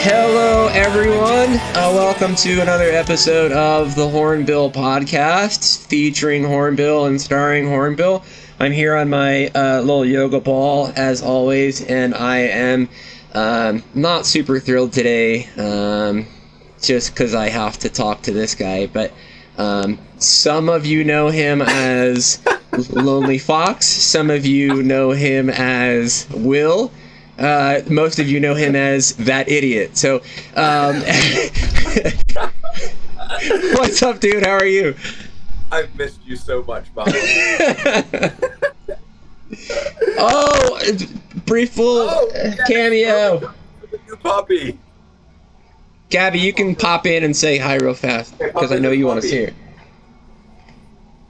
Hello, everyone. Welcome to another episode of the Hornbill Podcast, featuring Hornbill and starring Hornbill. I'm here on my little yoga ball, as always, and I am not super thrilled today, just because I have to talk to this guy. But some of you know him as Lonely Fox. Some of you know him as Will. Most of you know him as that idiot. So, what's up, dude? How are you? I've missed you so much, Bob. Oh, brief little cameo. New puppy. Gabby, you can pop in and say hi real fast, because I know you want to see her.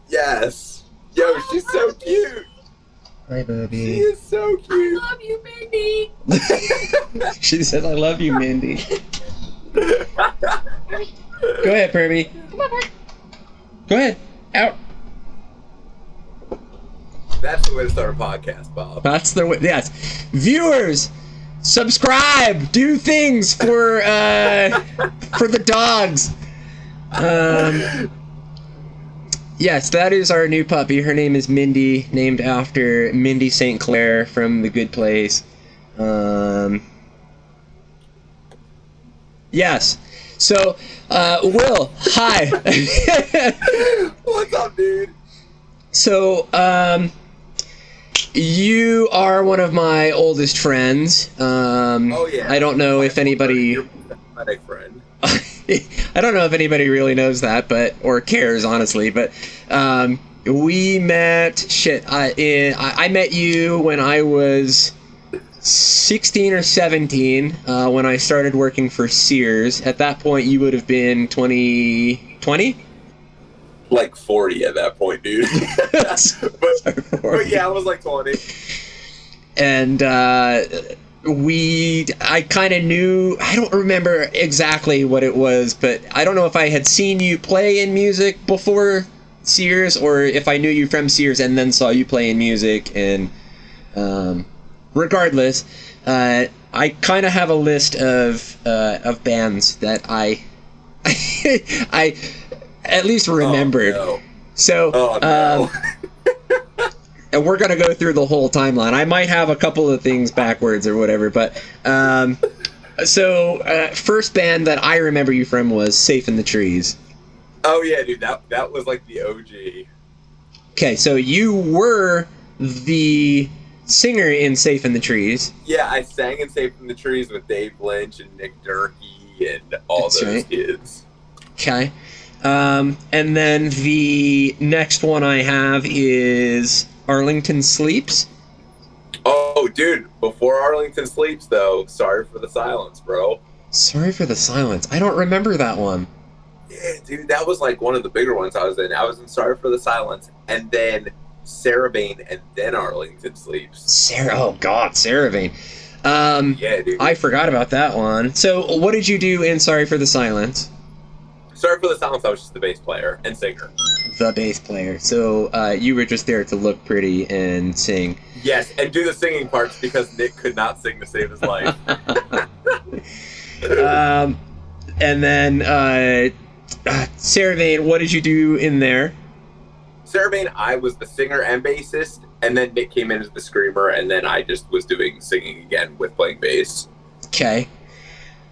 Yes. Yo, she's so cute. Hi, baby. She is so cute. I love you, Mindy. She said, I love you, Mindy. Go ahead, Permy. Go ahead. Out. That's the way to start a podcast, Bob. That's the way. Yes. Viewers, subscribe. Do things for the dogs. Yes, that is our new puppy. Her name is Mindy, named after Mindy St. Clair from The Good Place. Yes. So, Will, hi. What's up, dude? So, you are one of my oldest friends. Oh, yeah. I don't know if anybody... My friend. I don't know if anybody really knows that, or cares, honestly, but we met, I met you when I was 16 or 17, when I started working for Sears. At that point, you would have been 20? Like 40 at that point, dude. but yeah, I was like 20. And I kind of knew, I don't remember exactly what it was, but I don't know if I had seen you play in music before Sears, or if I knew you from Sears and then saw you play in music. And regardless, I kind of have a list of bands that I at least remembered. Oh, no. So, no. and we're going to go through the whole timeline. I might have a couple of things backwards or whatever, but first band that I remember you from was Safe in the Trees. Oh yeah, dude, that was like the OG. Okay, so you were the singer in Safe in the Trees. Yeah, I sang in Safe in the Trees with Dave Lynch and Nick Durkee and all That's those right. kids. Okay. And then the next one I have is Arlington Sleeps. Oh, dude, before Arlington Sleeps, though, Sorry for the Silence, bro. Sorry for the Silence. I don't remember that one. Yeah, dude, that was like one of the bigger ones I was in. I was in Sorry for the Silence, and then Sarah Vane, and then Arlington Sleeps. Oh, God, Sarah Vane. Yeah, dude. I forgot about that one. So, what did you do in Sorry for the Silence? Sorry for the Silence, I was just the bass player and singer. The bass player. So, you were just there to look pretty and sing. Yes, and do the singing parts because Nick could not sing to save his life. And then, Sarah Vane, what did you do in there? Sarah Vane, I was the singer and bassist, and then Nick came in as the screamer, and then I just was doing singing again with playing bass. Okay.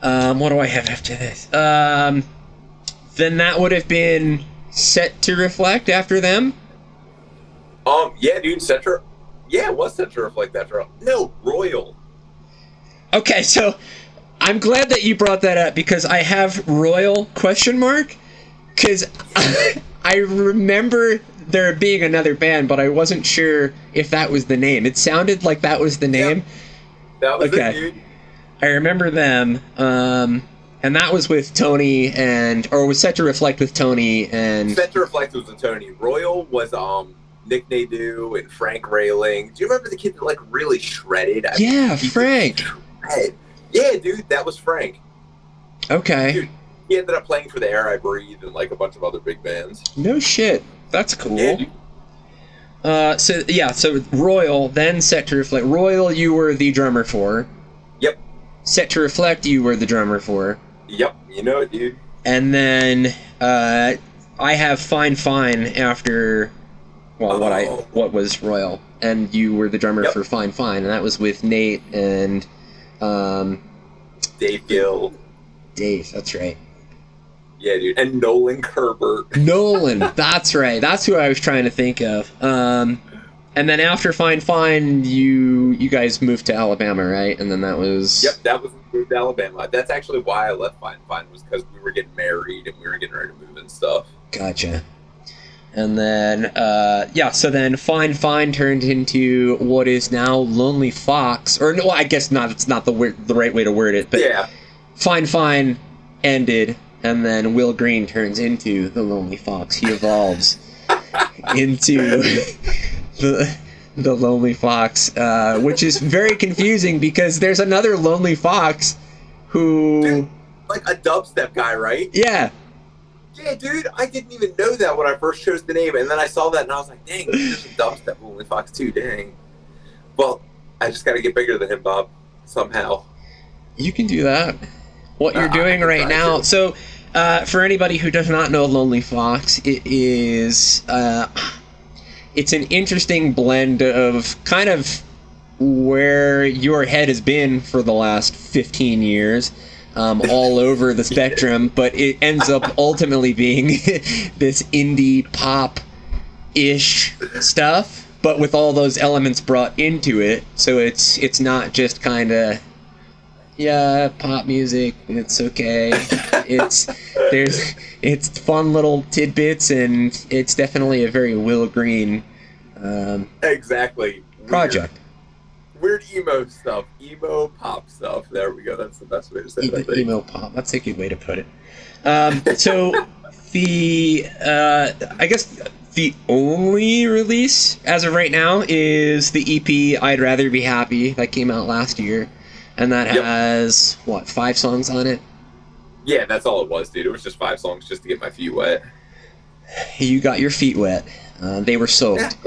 What do I have after this? Then that would have been Set to Reflect after them? Yeah, dude, yeah, it was Set to Reflect after. No, Royal. Okay, so I'm glad that you brought that up, because I have Royal ? Because I remember there being another band, but I wasn't sure if that was the name. It sounded like that was the name. Yep. That was it, dude. I remember them, and that was with Tony or was Set to Reflect with Tony and... Set to Reflect was with Tony. Royal was Nick Nadeau and Frank Railing. Do you remember the kid that like really shredded? Yeah, Frank. Yeah, dude, that was Frank. Okay. Dude, he ended up playing for the Air I Breathe and like a bunch of other big bands. No shit. That's cool. Yeah, dude. So Royal, then Set to Reflect. Royal, you were the drummer for. Yep. Set to Reflect you were the drummer for. Yep, you know it, dude. And then I have Fine Fine after, well, what was Royal, and you were the drummer for Fine Fine, and that was with Nate and Dave Gill. Dave, that's right. Yeah, dude, and Nolan Herbert. Nolan, that's right. That's who I was trying to think of. And then after Fine Fine, you guys moved to Alabama, right? And then that was... Yep, that was moved to Alabama. That's actually why I left Fine Fine, was because we were getting married and we were getting ready to move and stuff. Gotcha. And then, so then Fine Fine turned into what is now Lonely Fox. Or, no, I guess not. It's not the right way to word it. But yeah. Fine Fine ended, and then Will Green turns into the Lonely Fox. He evolves into... the Lonely Fox, which is very confusing because there's another Lonely Fox who... Dude, like a dubstep guy, right? Yeah. Yeah, dude, I didn't even know that when I first chose the name, and then I saw that and I was like, dang, there's a dubstep Lonely Fox too, dang. Well, I just gotta get bigger than him, Bob, somehow. You can do that. What you're doing right now... So, for anybody who does not know Lonely Fox, it is... it's an interesting blend of kind of where your head has been for the last 15 years, all over the spectrum, but it ends up ultimately being this indie pop-ish stuff, but with all those elements brought into it. So it's not just kind of, yeah, pop music, it's okay. It's fun little tidbits, and it's definitely a very Will Green exactly project. Weird emo stuff, emo pop stuff. There we go. That's the best way to say it. Emo pop. That's a good way to put it. So the I guess the only release as of right now is the EP "I'd Rather Be Happy" that came out last year, and that has 5 songs on it. Yeah, that's all it was, dude. It was just 5 songs just to get my feet wet. You got your feet wet. They were soaked.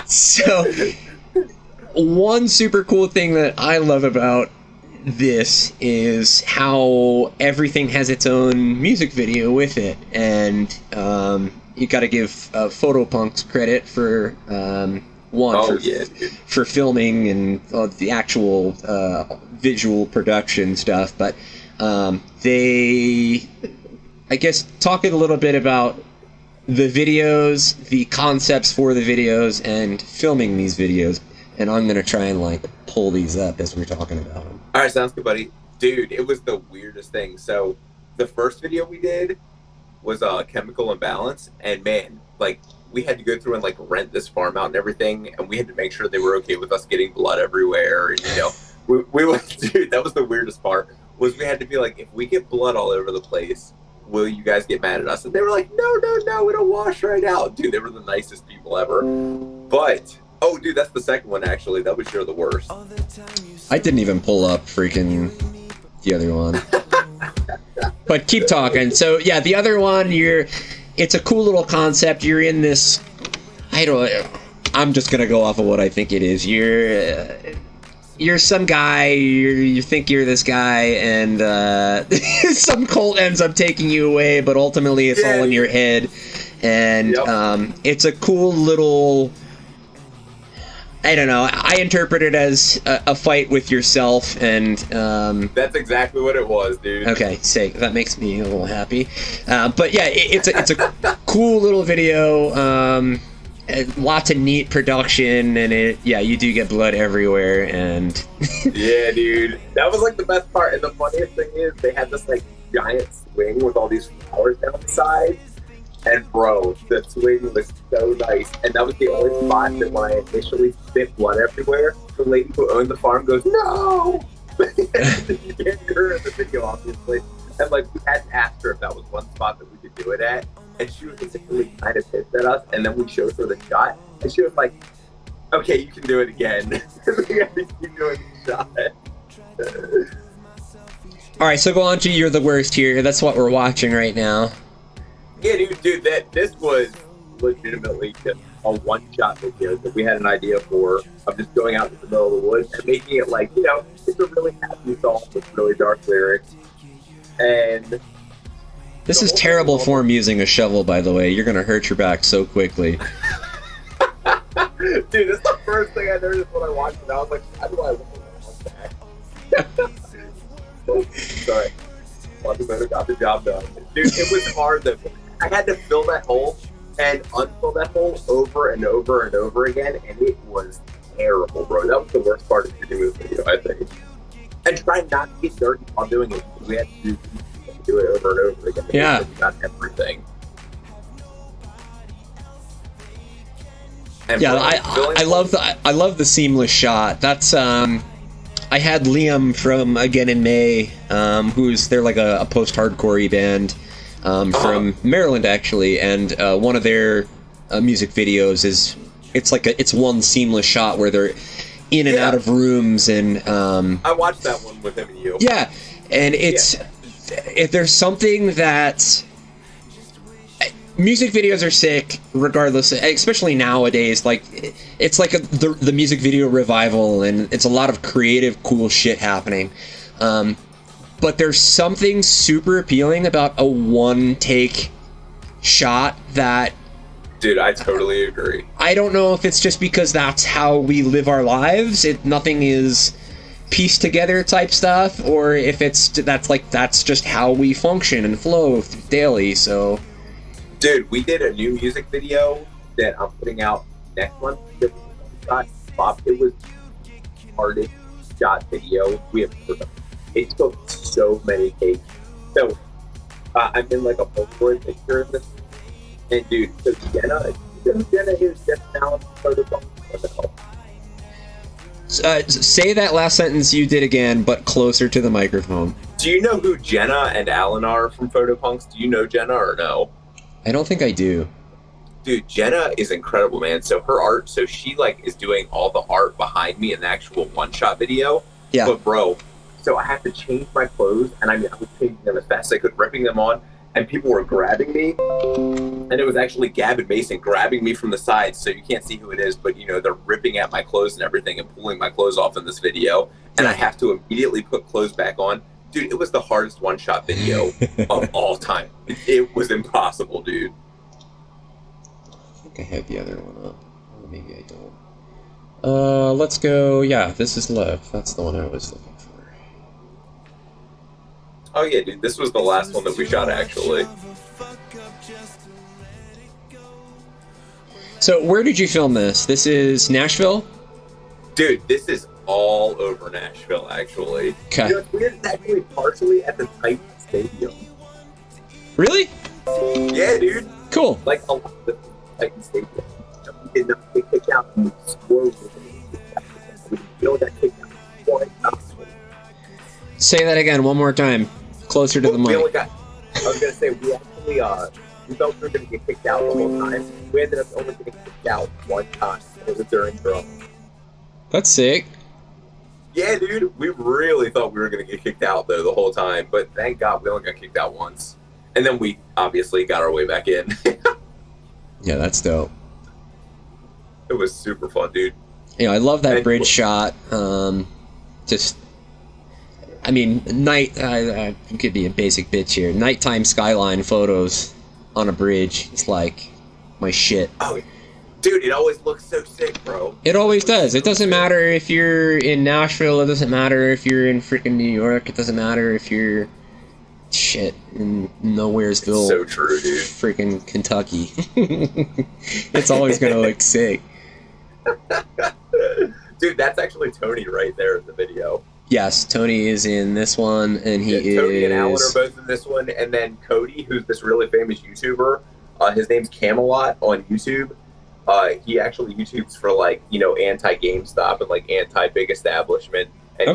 So, one super cool thing that I love about this is how everything has its own music video with it, and you got to give Photopunks credit for for filming and the actual visual production stuff, but they, I guess, talking a little bit about the videos, the concepts for the videos, and filming these videos. And I'm going to try and, pull these up as we're talking about them. All right, sounds good, buddy. Dude, it was the weirdest thing. So, the first video we did was Chemical Imbalance. And, man, we had to go through and, rent this farm out and everything. And we had to make sure they were okay with us getting blood everywhere. And, we went, dude, that was the weirdest part. Was we had to be like, if we get blood all over the place, will you guys get mad at us? And they were like, no, it'll wash right out. Dude, they were the nicest people ever. But, oh, dude, that's the second one, actually. That was sure the worst. I didn't even pull up freaking the other one. But keep talking. So, yeah, the other one, it's a cool little concept. You're in this, I'm just going to go off of what I think it is. You're some guy, you think you're this guy, and some cult ends up taking you away, but ultimately it's all in your head. And it's a cool little, I don't know, I interpret it as a fight with yourself, and... that's exactly what it was, dude. Okay, sick. That makes me a little happy. But yeah, it's a cool little video. Lots of neat production, and you do get blood everywhere, and yeah, dude, that was the best part. And the funniest thing is they had this giant swing with all these flowers down the side, and bro, the swing was so nice. And that was the only spot that when I initially spit blood everywhere, the lady who owned the farm goes, no. You can't hear her in the video, obviously. And we had to ask her if that was one spot that we could do it at. And she was basically kind of pissed at us. And then we showed her the shot. And she was like, okay, you can do it again. We had to keep doing the shot. Alright, so go on to You're the Worst here. That's what we're watching right now. Yeah, dude, this was legitimately just a one-shot video that we had an idea for of just going out in the middle of the woods and making it like, you know, it's a really happy song with really dark lyrics. And this is terrible form using a shovel, by the way. You're gonna hurt your back so quickly. Dude, this is the first thing I noticed when I watched it. I was like, how do I look at my back? Sorry. Better got the job done. Dude, it was hard though. I had to fill that hole and unfill that hole over and over and over again, and it was terrible, bro. That was the worst part of shooting this video, I think. And try not to get dirty while doing it. We had to do it over and over again. Yeah. Got everything. And yeah, I love the seamless shot. That's I had Liam from Again in May, they're like a post-hardcore band from Maryland actually, and one of their music videos it's one seamless shot where they're in and out of rooms, and I watched that one with him and you. Yeah, and if there's something that music videos are sick regardless, especially nowadays. Like, it's like the music video revival, and it's a lot of creative, cool shit happening. But there's something super appealing about a one-take shot that... Dude, I totally agree. I don't know if it's just because that's how we live our lives. Nothing is pieced together type stuff, or if that's just how we function and flow daily, so... Dude, we did a new music video that I'm putting out next month. It was the hardest shot video we have ever done. It took so many takes. So I'm in like a Polaroid picture of this. And dude, so Jenna is just now photo. Say that last sentence you did again, but closer to the microphone. Do you know who Jenna and Alan are from Photopunks? Do you know Jenna or no? I don't think I do. Dude, Jenna is incredible, man. So her art, she like is doing all the art behind me in the actual one-shot video. Yeah. But bro, so I have to change my clothes, and I was changing them as fast as I could, ripping them on, and people were grabbing me. And it was actually Gavin Mason grabbing me from the side, so you can't see who it is, but you know, they're ripping at my clothes and everything and pulling my clothes off in this video. And I have to immediately put clothes back on. Dude, it was the hardest one-shot video of all time. It was impossible, dude. I think I have the other one up. Or maybe I don't. Let's go... Yeah, this is left. That's the one I was looking for. Oh yeah, dude, this was the last one that we shot, actually. So, where did you film this? This is Nashville? Dude, this is all over Nashville, actually. Okay. You know, it's weird, it's actually partially at the Titan Stadium. Really? Yeah, dude. Cool. Like, a lot of the Titan Stadium. We did not get kicked out, and we scored with it. We got kicked out twice. Say that again, one more time. Closer to the mic. I was going to say, we actually, we thought we were going to get kicked out the whole time. We ended up only getting kicked out one time. It was during drum. That's sick. Yeah, dude, we really thought we were going to get kicked out, though, the whole time. But thank God we only got kicked out once. And then we obviously got our way back in. Yeah, that's dope. It was super fun, dude. I love that bridge shot. I could be a basic bitch here. Nighttime skyline photos on a bridge. It's like my shit. Oh, dude, it always looks so sick, bro. It always does. It doesn't matter if you're in Nashville. It doesn't matter if you're in freaking New York. It doesn't matter if you're in Nowheresville. It's so true, dude. Freaking Kentucky. It's always gonna look sick. Dude, that's actually Tony right there in the video. Yes, Tony is in this one, and Tony and Alan are both in this one, and then Cody, who's this really famous YouTuber, his name's Camelot on YouTube. He actually YouTubes for anti-GameStop and anti-big establishment, and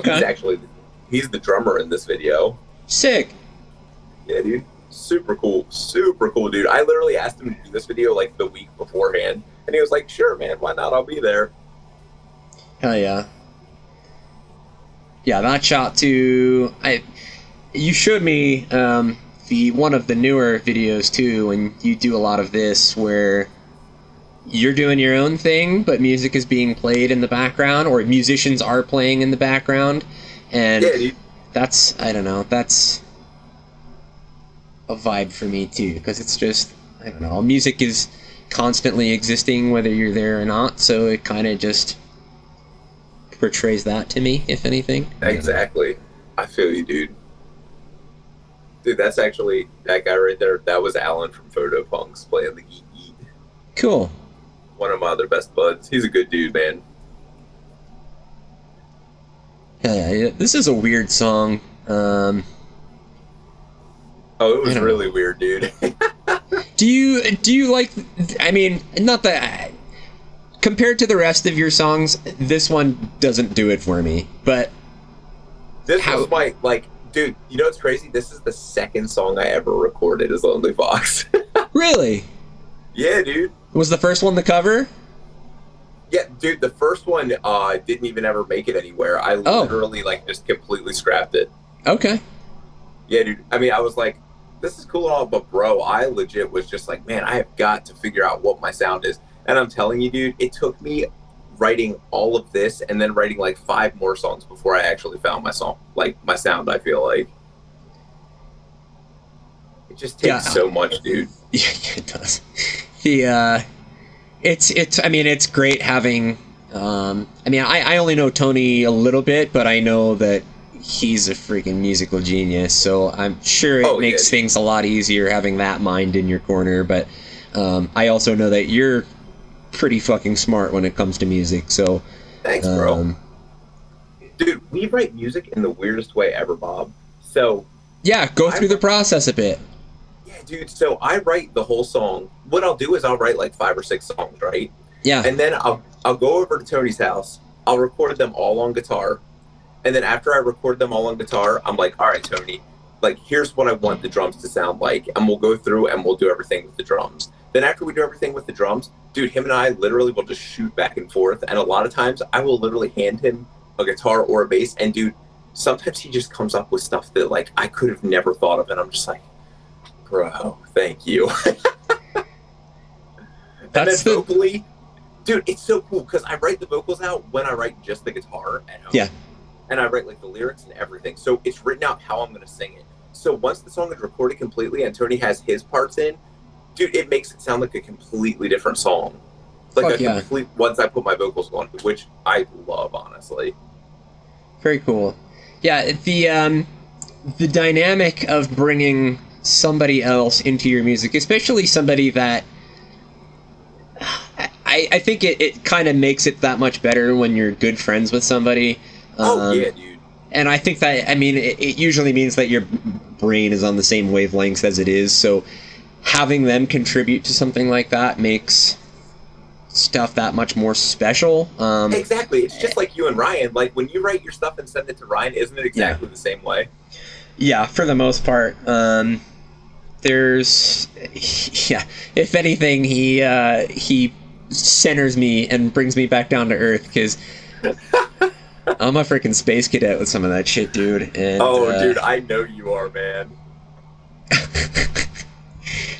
he's the drummer in this video. Sick. Yeah, dude, super cool, dude. I literally asked him to do this video the week beforehand, and he was like, "Sure, man, why not? I'll be there." Hell yeah. Yeah, that shot too. You showed me one of the newer videos too, and you do a lot of this where you're doing your own thing, but music is being played in the background, or musicians are playing in the background, and that's, I don't know, that's a vibe for me too, because it's just, I don't know, music is constantly existing whether you're there or not, so it kind of just portrays that to me, if anything. Exactly. I feel you, dude. Dude, that's actually, that guy right there, that was Alan from Photo Punks playing the Geek Eat. Cool. One of my other best buds. He's a good dude, man. Yeah, this is a weird song. Oh, it was really weird, dude. Do you like, I mean, not that, compared to the rest of your songs, this one doesn't do it for me, but... This was my, like, dude, you know what's crazy? This is the second song I ever recorded as Lonely Fox. Really? Yeah, dude. Was the first one the cover? Yeah, dude, the first one didn't even ever make it anywhere. I literally, like, just completely scrapped it. Okay. Yeah, dude. I mean, I was like, this is cool and all, but bro, I legit was just like, man, I have got to figure out what my sound is. And I'm telling you, dude, it took me writing all of this and then writing like 5 more songs before I actually found my song, like my sound. I feel like it just takes so much, dude. Yeah, it does. It's I mean, it's great having I mean, I only know Tony a little bit, but I know that he's a freaking musical genius, so I'm sure it makes things a lot easier having that mind in your corner, but I also know that you're pretty fucking smart when it comes to music, so... Thanks, bro. Dude, we write music in the weirdest way ever, Bob. So... Yeah, go through the process a bit. Yeah, dude, so I write the whole song. What I'll do is I'll write like 5 or 6 songs, right? Yeah. And then I'll go over to Tony's house, I'll record them all on guitar, and then after I record them all on guitar, I'm like, all right, Tony, like, here's what I want the drums to sound like, and we'll go through and we'll do everything with the drums. Then after we do everything with the drums, dude, him and I literally will just shoot back and forth, and a lot of times I will literally hand him a guitar or a bass, and dude, sometimes he just comes up with stuff that, like, I could have never thought of, and I'm just like, bro, thank you. And then vocally, dude, it's so cool, because I write the vocals out when I write just the guitar at home. Yeah. And I write, like, the lyrics and everything. So it's written out how I'm going to sing it. So once the song is recorded completely and Tony has his parts in, dude, it makes it sound like a completely different song. Like complete, once I put my vocals on, which I love, honestly. Very cool. Yeah, the dynamic of bringing somebody else into your music, especially somebody that... I think it kind of makes it that much better when you're good friends with somebody. Yeah, dude. And I think that, I mean, it usually means that your brain is on the same wavelengths as it is, so having them contribute to something like that makes stuff that much more special. Exactly. It's just like you and Ryan. Like, when you write your stuff and send it to Ryan, isn't it exactly the same way? Yeah, for the most part. There's... Yeah, if anything, he centers me and brings me back down to earth, because... I'm a freaking space cadet with some of that shit, dude. And, dude, I know you are, man.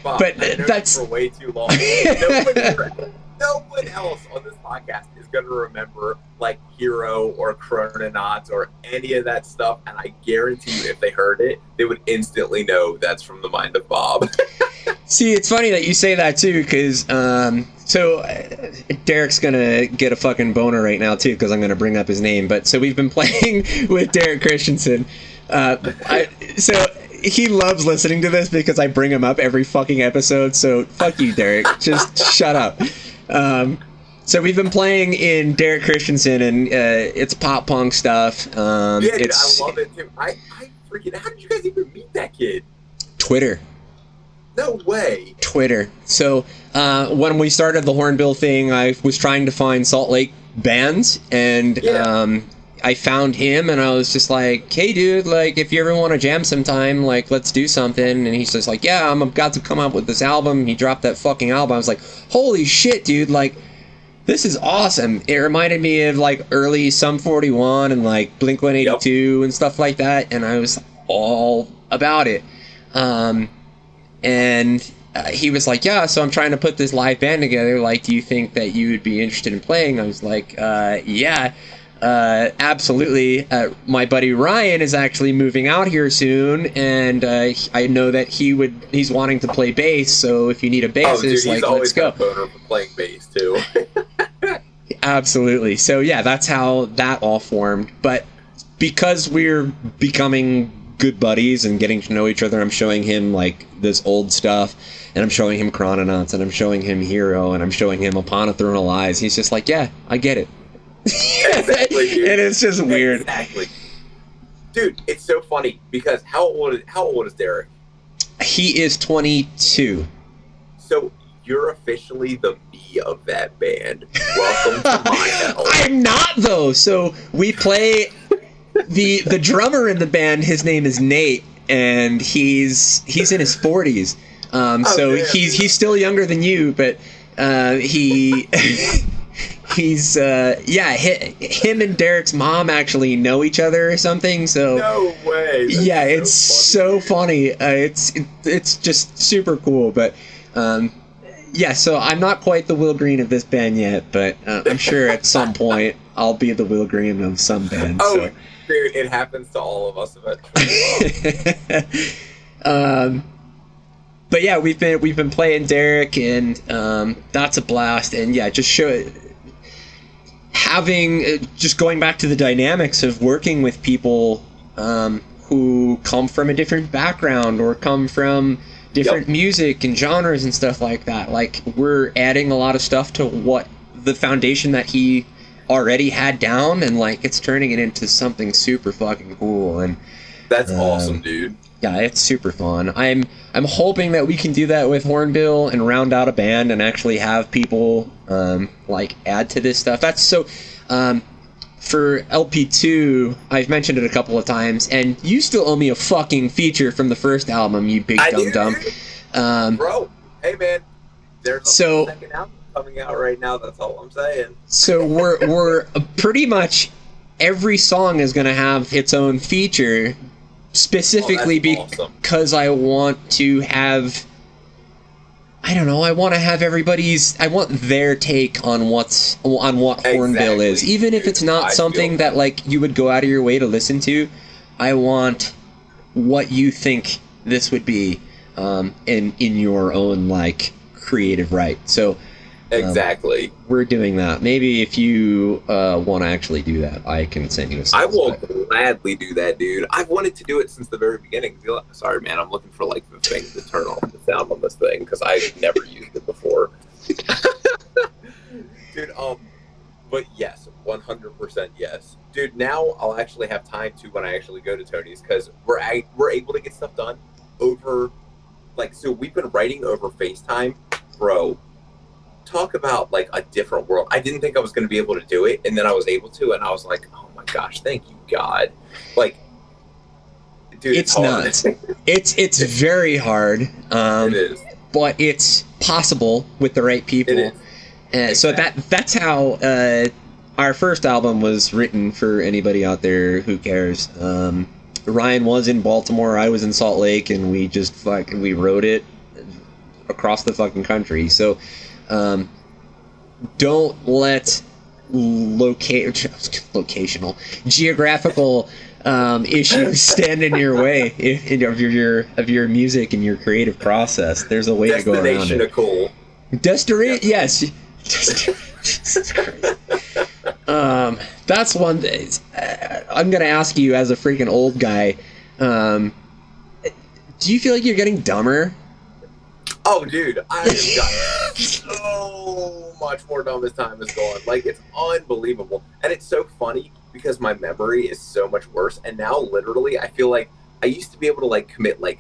Bob, but I've known that's you for way too long. No one else on this podcast is going to remember, like, Hero or Chrononauts or any of that stuff, and I guarantee you if they heard it, they would instantly know that's from the mind of Bob. See, it's funny that you say that, too, because, Derek's gonna get a fucking boner right now, too, because I'm gonna bring up his name, but, so we've been playing with Derek Christensen. So he loves listening to this because I bring him up every fucking episode, so fuck you, Derek. Just shut up. So we've been playing in Derek Christensen, and it's pop punk stuff. Dude, I love it, too. I freaking... How did you guys even meet that kid? Twitter. No way. Twitter. So when we started the Hornbill thing, I was trying to find Salt Lake bands, and I found him, and I was just like, hey, dude, like, if you ever want to jam sometime, like, let's do something. And he's just like, yeah, I'm about to come up with this album. He dropped that fucking album. I was like, holy shit, dude, like, this is awesome. It reminded me of, like, early Sum 41 and, like, Blink-182 and stuff like that, and I was all about it. And he was like, yeah, so I'm trying to put this live band together. Like, do you think that you would be interested in playing? I was like, yeah, absolutely. My buddy Ryan is actually moving out here soon, and I know that he's wanting to play bass. So if you need a bassist, like, let's go. Boner for playing bass too. Absolutely. So yeah, that's how that all formed. But because we're becoming good buddies and getting to know each other, I'm showing him like this old stuff, and I'm showing him Chrononauts, and I'm showing him Hero, and I'm showing him Upon a Throne of Lies. He's just like, yeah, I get it. Exactly, dude. And it's just weird. Exactly. Dude, it's so funny because how old is Derek? He is 22. So you're officially the me of that band. Welcome to my hell. I'm not though. So we play the drummer in the band. His name is Nate, and he's in his 40s. So damn. he's still younger than you, but he he's him and Derek's mom actually know each other or something. So no way. That's yeah, it's so funny. It's just super cool, but. Yeah, so I'm not quite the Will Green of this band yet, but I'm sure at some point I'll be the Will Green of some band. Oh, so. dude, it happens to all of us eventually. But yeah, we've been playing Derek, and that's a blast. And yeah, just just going back to the dynamics of working with people who come from a different background or come from different music and genres and stuff like that. Like, we're adding a lot of stuff to what the foundation that he already had down, and like it's turning it into something super fucking cool. And that's awesome, dude. Yeah, it's super fun. I'm hoping that we can do that with Hornbill and round out a band and actually have people like add to this stuff. That's so for LP2, I've mentioned it a couple of times, and you still owe me a fucking feature from the first album, you big dum-dum. Bro, hey man, there's a second album coming out right now, that's all I'm saying. So we're pretty much every song is going to have its own feature, specifically because I want to have... I don't know. I want to have I want their take on what Hornbill is, even if it's not something that like you would go out of your way to listen to. I want what you think this would be, in your own like creative right. So exactly, we're doing that. Maybe if you want to actually do that, I can send you a song. I will gladly do that, dude. I've wanted to do it since the very beginning. Sorry, man. I'm looking for like the thing to turn off the sound on this thing because I've never used it before. Dude, but yes, 100% yes. Dude, now I'll actually have time to when I actually go to Tony's because we're able to get stuff done over, like, so we've been writing over FaceTime, bro. Talk about like a different world. I didn't think I was going to be able to do it, and then I was able to, and I was like, oh my gosh, thank you, God. Like, dude, it's not. It's very hard. It is, but it's possible with the right people. It is. So that's how our first album was written. For anybody out there who cares, Ryan was in Baltimore, I was in Salt Lake, and we just we wrote it across the fucking country. So don't let geographical issues stand in your way of your music and your creative process. There's a way to go around it. Cool. Destination, yes. That's one thing. I'm gonna ask you, as a freaking old guy, do you feel like you're getting dumber? Oh, dude, I've got so much more dumb as time is going. Like, it's unbelievable. And it's so funny because my memory is so much worse. And now, literally, I feel like I used to be able to, like, commit, like,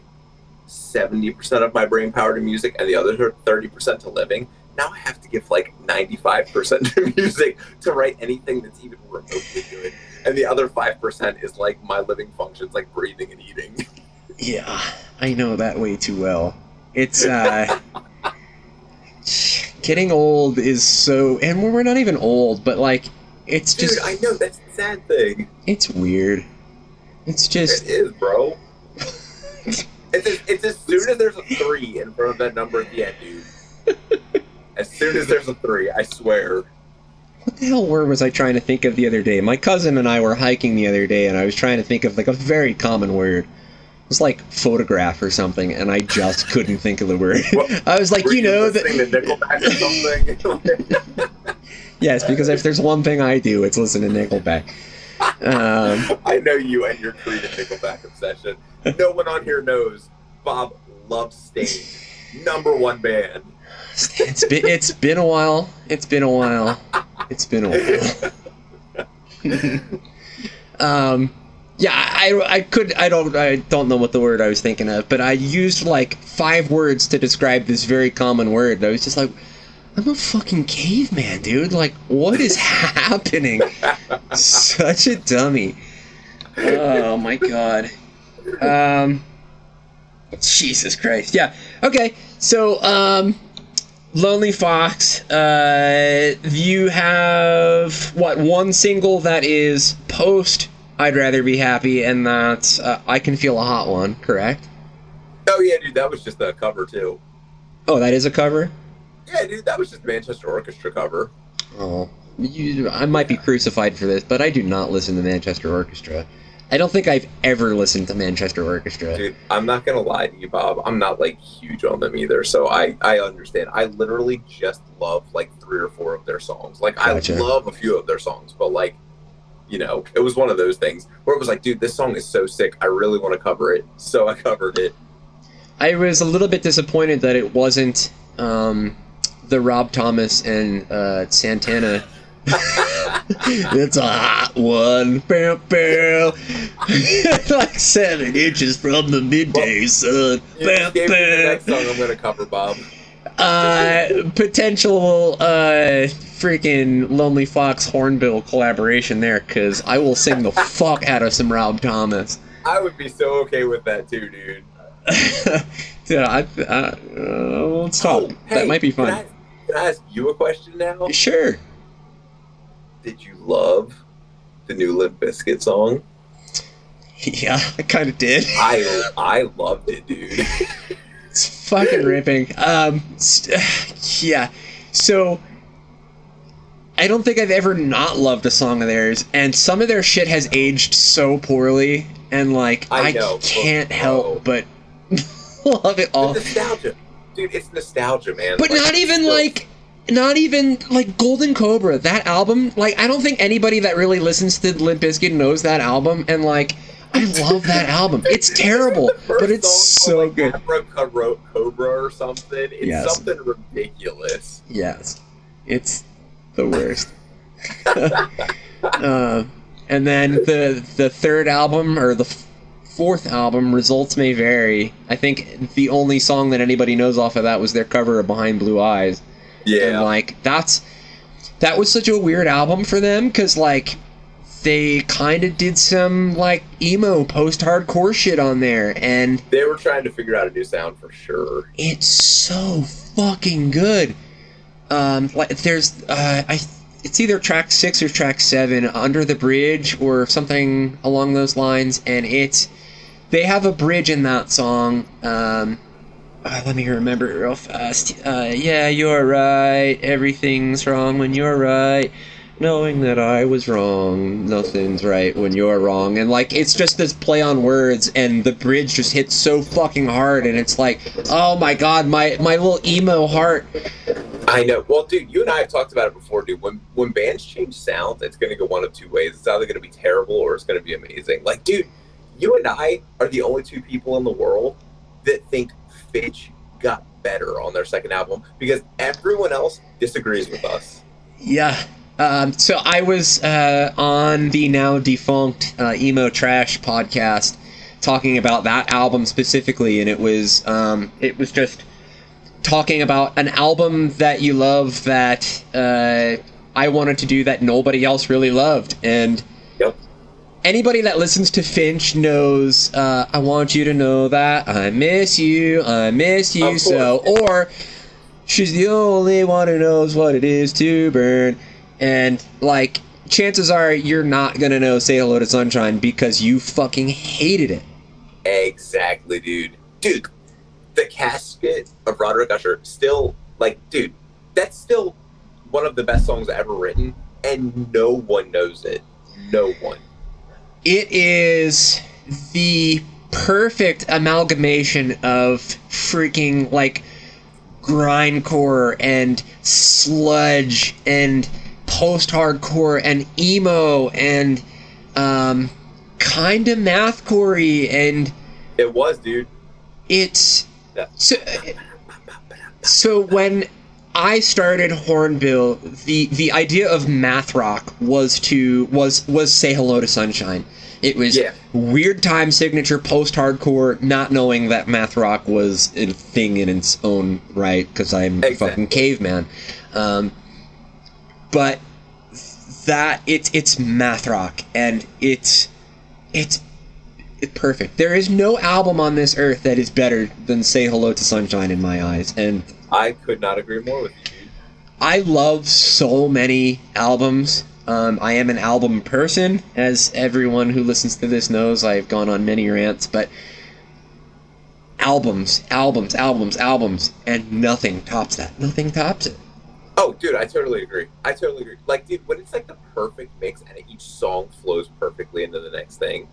70% of my brain power to music and the other 30% to living. Now I have to give, like, 95% to music to write anything that's even remotely good. And the other 5% is, like, my living functions, like breathing and eating. Yeah, I know that way too well. It's, getting old is so, and we're not even old, but like, it's just... Dude, I know, that's the sad thing. It's weird. It's just... It is, bro. It's as soon as there's a 3 in front of that number at the end, dude. As soon as there's a 3, I swear. What the hell word was I trying to think of the other day? My cousin and I were hiking the other day, and I was trying to think of like a very common word. It was like photograph or something, and I just couldn't think of the word. What, I was like, were you know that. To Nickelback or something? Yes, because if there's one thing I do, it's listen to Nickelback. I know you and your Creed and Nickelback obsession. No one on here knows Bob loves Stain. #1 band. It's been a while. It's been a while. Yeah, I don't know what the word I was thinking of, but I used like 5 words to describe this very common word. I was just like, I'm a fucking caveman, dude. Like, what is happening? Such a dummy. Oh my god. Jesus Christ. Yeah. Okay. So, Lonely Fox, you have, what, one single that is post I'd Rather Be Happy, and that's I Can Feel a Hot One, correct? Oh, yeah, dude, that was just a cover, too. Oh, that is a cover? Yeah, dude, that was just Manchester Orchestra cover. Oh, I might be crucified for this, but I do not listen to Manchester Orchestra. I don't think I've ever listened to Manchester Orchestra. Dude, I'm not going to lie to you, Bob. I'm not, like, huge on them either, so I understand. I literally just love, like, 3 or 4 of their songs. Like, gotcha. I love a few of their songs, but, like, you know, it was one of those things where it was like, dude, this song is so sick. I really want to cover it, so I covered it. I was a little bit disappointed that it wasn't the Rob Thomas and Santana. It's a hot one. Bam, bam. Like 7 inches from the midday sun. Bam, bam. The next song I'm going to cover, Bob. Potential freaking Lonely Fox Hornbill collaboration there, because I will sing the fuck out of some Rob Thomas. I would be so okay with that too, dude. Yeah, let's talk. Hey, that might be fun. Can I ask you a question now? Sure. Did you love the new Limp Bizkit song? Yeah, I kind of did. I loved it, dude. It's fucking ripping. Yeah. So, I don't think I've ever not loved a song of theirs, and some of their shit has aged so poorly, and like I can't help but love it all. It's nostalgia, dude. It's nostalgia, man. But like, not even like Golden Cobra, that album. Like, I don't think anybody that really listens to Limp Bizkit knows that album, and like, I love that album. It's terrible, but it's so good. Cobra or something. It's something ridiculous. Yes, it's the worst. And then the third album, or the fourth album, Results May Vary. I think the only song that anybody knows off of that was their cover of Behind Blue Eyes. Yeah, and like that was such a weird album for them, because like they kind of did some like emo post-hardcore shit on there, and they were trying to figure out a new sound for sure. It's so fucking good. Like there's it's either track 6 or track 7, Under the Bridge or something along those lines, and they have a bridge in that song. Let me remember it real fast. Yeah, you're right. Everything's wrong when you're right. Knowing that I was wrong. Nothing's right when you're wrong. And like, it's just this play on words, and the bridge just hits so fucking hard, and it's like, oh my god, my little emo heart. I know. Well, dude, you and I have talked about it before, dude. When bands change sound, it's going to go one of two ways. It's either going to be terrible or it's going to be amazing. Like, dude, you and I are the only 2 people in the world that think Fitch got better on their second album, because everyone else disagrees with us. Yeah. So I was on the now defunct Emo Trash podcast talking about that album specifically, and it was just talking about an album that you love that I wanted to do that nobody else really loved. And yep. Anybody that listens to Finch knows I want you to know that I miss you so. Or she's the only one who knows what it is to burn. And like, chances are you're not gonna know Say Hello to Sunshine because you fucking hated it. Exactly, dude. Dude, the casket of Roderick Usher, still, like, dude, that's still one of the best songs ever written, and no one knows it. No one. It is the perfect amalgamation of freaking, like, grindcore and sludge and post-hardcore and emo and kind of mathcore-y, and It was, dude. it's so when I started Hornbill, the idea of math rock was Say Hello to Sunshine. It was weird time signature post-hardcore, not knowing that math rock was a thing in its own right, because I'm a fucking caveman. But that it's math rock, and it's perfect. There is no album on this earth that is better than Say Hello to Sunshine in my eyes, and I could not agree more with you, dude. I love so many albums. I am an album person, as everyone who listens to this knows. I've gone on many rants, but albums, and nothing tops that. Nothing tops it. Oh, dude, I totally agree. Like, dude, when it's like the perfect mix and each song flows perfectly into the next thing,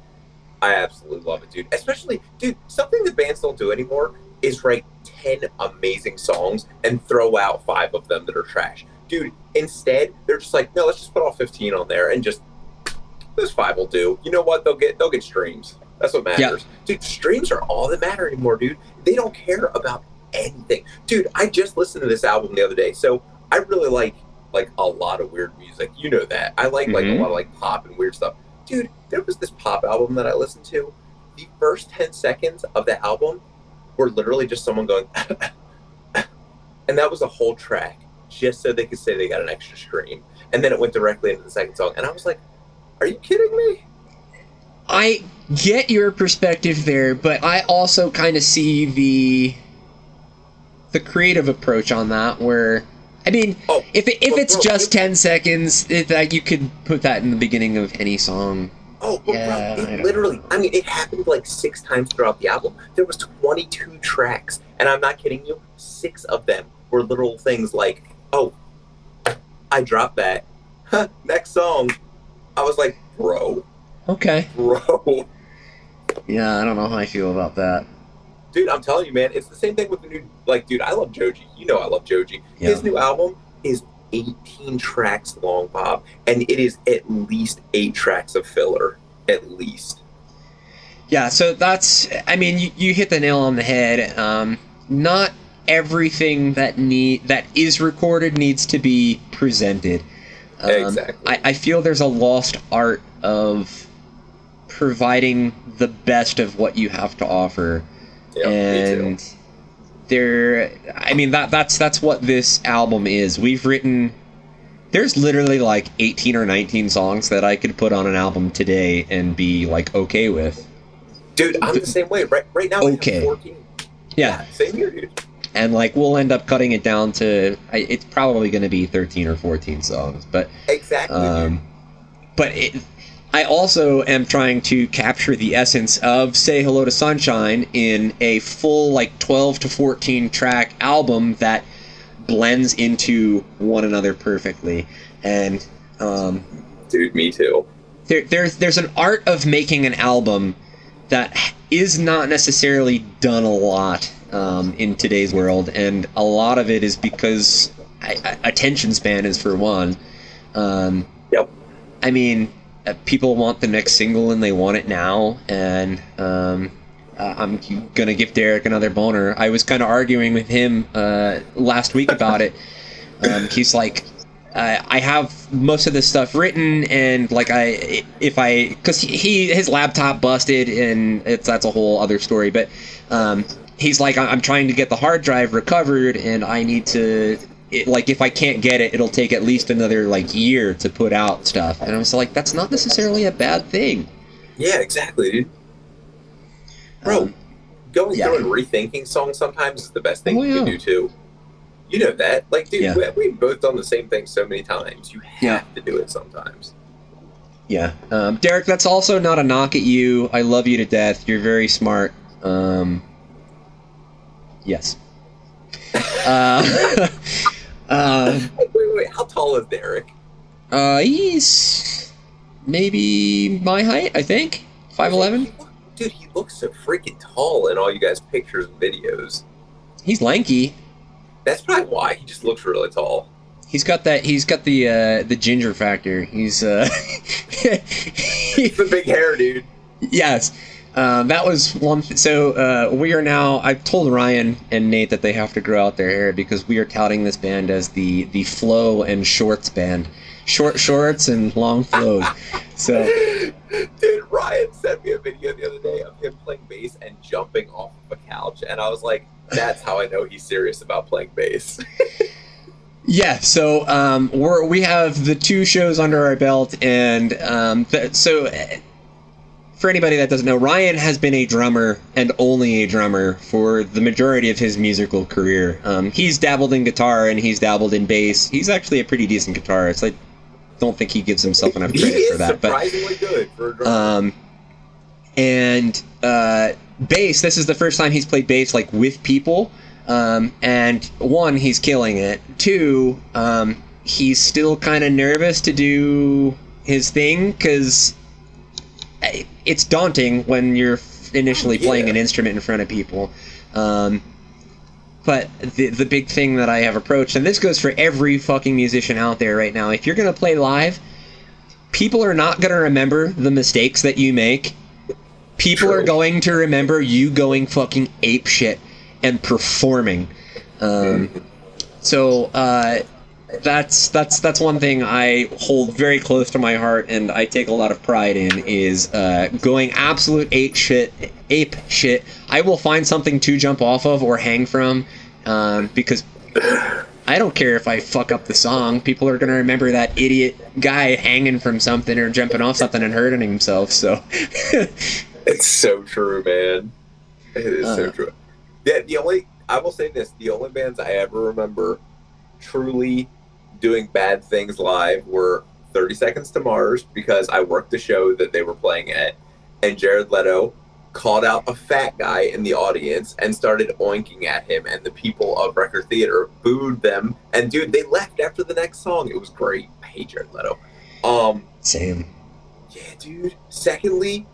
I absolutely love it, dude. Especially, dude, something that bands don't do anymore is write 10 amazing songs and throw out 5 of them that are trash. Dude, instead, they're just like, no, let's just put all 15 on there and just, those 5 will do. You know what? They'll get streams. That's what matters. Yeah. Dude, streams are all that matter anymore, dude. They don't care about anything. Dude, I just listened to this album the other day, so I really like a lot of weird music. You know that. I like a lot of like pop and weird stuff. Dude, there was this pop album that I listened to. The first 10 seconds of the album were literally just someone going, and that was a whole track, just so they could say they got an extra stream. And then it went directly into the second song. And I was like, are you kidding me? I get your perspective there, but I also kind of see the creative approach on that, where, I mean, if it's just 10 seconds, you could put that in the beginning of any song. Oh, but yeah, bro, it literally, I mean, it happened like 6 times throughout the album. There was 22 tracks, and I'm not kidding you, 6 of them were little things like, oh, I dropped that. Huh, next song. I was like, bro. Okay. Bro. Yeah, I don't know how I feel about that. Dude, I'm telling you, man, it's the same thing with the new, like, dude, I love Joji. You know I love Joji. Yeah. His new album is 18 tracks long, Bob, and it is at least 8 tracks of filler, at least. Yeah, so that's, I mean, you hit the nail on the head. Not everything that is recorded needs to be presented. Exactly. I feel there's a lost art of providing the best of what you have to offer. Yeah, and me too. That's what this album is. There's literally like 18 or 19 songs that I could put on an album today and be like okay with. Dude, I'm the same way. Right now I have 14. Yeah. Same here, dude. And like we'll end up cutting it down to it's probably going to be 13 or 14 songs, but exactly. But I also am trying to capture the essence of Say Hello to Sunshine in a full, like, 12 to 14 track album that blends into one another perfectly. And, dude, me too. There's an art of making an album that is not necessarily done a lot in today's world, and a lot of it is because attention span is for one. Yep. I mean, people want the next single and they want it now, and I'm gonna give Derek another boner. I was kind of arguing with him last week about it. He's like, I have most of this stuff written, and like because his laptop busted, and that's a whole other story. But he's like, I'm trying to get the hard drive recovered, and I need to. If I can't get it, it'll take at least another year to put out stuff. And I was like, that's not necessarily a bad thing. Yeah, exactly, dude. Bro, going through and rethinking songs sometimes is the best thing you can do too. You know that. Like, dude, we've both done the same thing so many times. You have to do it sometimes. Yeah. Derek, that's also not a knock at you. I love you to death. You're very smart. Yes. Wait. How tall is Derek? He's maybe my height, I think. 5'11". Dude, he looks so freaking tall in all you guys' pictures and videos. He's lanky. That's probably why he just looks really tall. He's got the ginger factor. He's the big hair, dude. Yes. That was one. So we are now. I've told Ryan and Nate that they have to grow out their hair because we are touting this band as the flow and shorts band. Short shorts and long flows. So, dude, Ryan sent me a video the other day of him playing bass and jumping off of a couch, and I was like, "That's how I know he's serious about playing bass." Yeah. So we have the 2 shows under our belt, and for anybody that doesn't know, Ryan has been a drummer and only a drummer for the majority of his musical career. He's dabbled in guitar and he's dabbled in bass. He's actually a pretty decent guitarist. I don't think he gives himself enough credit for that. Surprisingly good for a drummer. And bass. This is the first time he's played bass like with people. And 1, he's killing it. 2, he's still kind of nervous to do his thing because it's daunting when you're initially playing an instrument in front of people. But the big thing that I have approached, and this goes for every fucking musician out there right now, if you're going to play live, people are not going to remember the mistakes that you make. People are going to remember you going fucking ape shit and performing. That's one thing I hold very close to my heart and I take a lot of pride in is going absolute ape shit. I will find something to jump off of or hang from because I don't care if I fuck up the song. People are going to remember that idiot guy hanging from something or jumping off something and hurting himself. So it's so true, man. It is so true. Yeah, I will say this, the only bands I ever remember truly doing bad things live were 30 Seconds to Mars because I worked the show that they were playing at, and Jared Leto called out a fat guy in the audience and started oinking at him, and the people of Record Theater booed them, and dude, they left after the next song. It was great. I hate Jared Leto. Same. Yeah, dude. Secondly,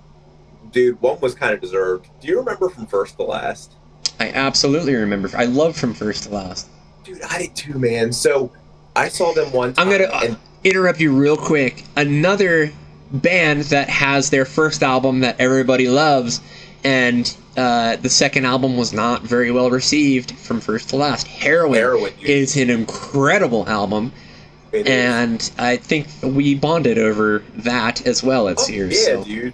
dude, one was kind of deserved. Do you remember From First to Last? I absolutely remember. I love From First to Last. Dude, I did too, man. So I saw them one time. I'm going to interrupt you real quick. Another band that has their first album that everybody loves, and the second album was not very well received, From First to Last. Heroin is an incredible album. And I think we bonded over that as well at Sears. Yeah, so.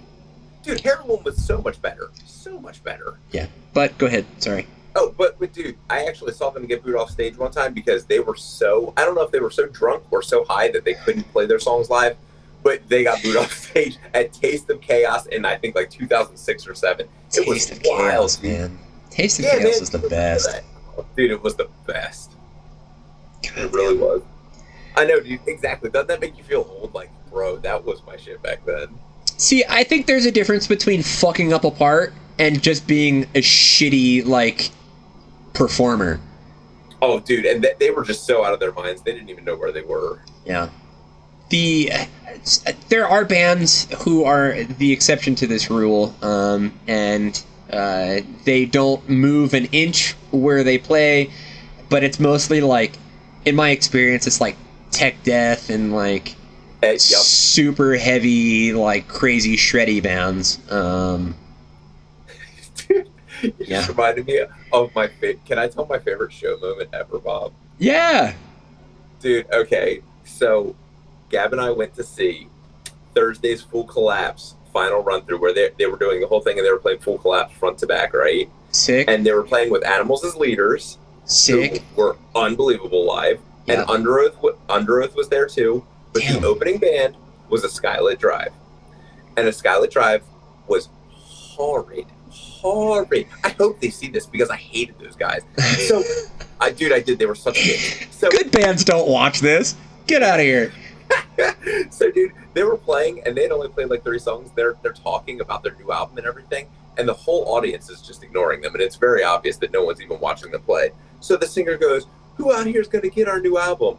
Dude, Heroin was so much better. So much better. Yeah, but go ahead. Sorry. Oh, but dude, I actually saw them get booed off stage one time because they were I don't know if they were so drunk or so high that they couldn't play their songs live, but they got booed off stage at Taste of Chaos in, I think, like 2006 or 7. It was wild, Chaos, man. Taste of Chaos is the best. Dude, it was the best. It really was. I know, dude, exactly. Doesn't that make you feel old? Like, bro, that was my shit back then. See, I think there's a difference between fucking up a part and just being a shitty, like, performer. Oh, dude, and they were just so out of their minds. They didn't even know where they were. Yeah. There are bands who are the exception to this rule, and they don't move an inch where they play, but it's mostly like, in my experience, it's like tech death and like super heavy, like crazy shreddy bands. Dude, you just reminded me of my Can I tell my favorite show moment ever, Bob? Yeah. Dude, okay, so Gab and I went to see Thursday's Full Collapse final run through where they were doing the whole thing and they were playing Full Collapse front to back, right? Sick. And they were playing with Animals as leaders. Sick. Who were unbelievable live. Yeah. And Under Oath was there too. But the opening band was a Skylit Drive. And a Skylit Drive was horrid. I hope they see this because I hated those guys. So, I did. They were such good. So, good bands don't watch this. Get out of here. So, dude, they were playing, and they had only played like 30 songs. They're talking about their new album and everything. and the whole audience is just ignoring them, and it's very obvious that no one's even watching them play. So the singer goes, "Who out here is going to get our new album?"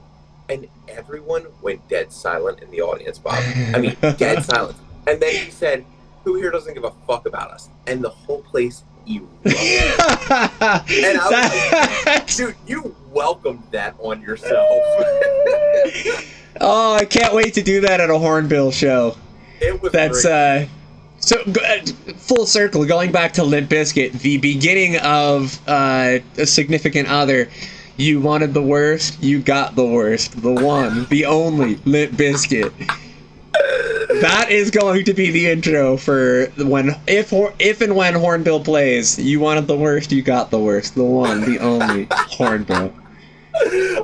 And everyone went dead silent in the audience, Bob. I mean, dead silent. And then he said, "Who here doesn't give a fuck about us?" And the whole place erupted. And I was like, dude, you welcomed that on yourself. Oh, I can't wait to do that at a Hornbill show. It was great. So full circle, going back to Limp Bizkit, the beginning of A Significant Other. You wanted the worst, you got the worst. The one, the only Limp Bizkit. That is going to be the intro for if and when Hornbill plays. You wanted the worst, you got the worst. The one, the only Hornbill.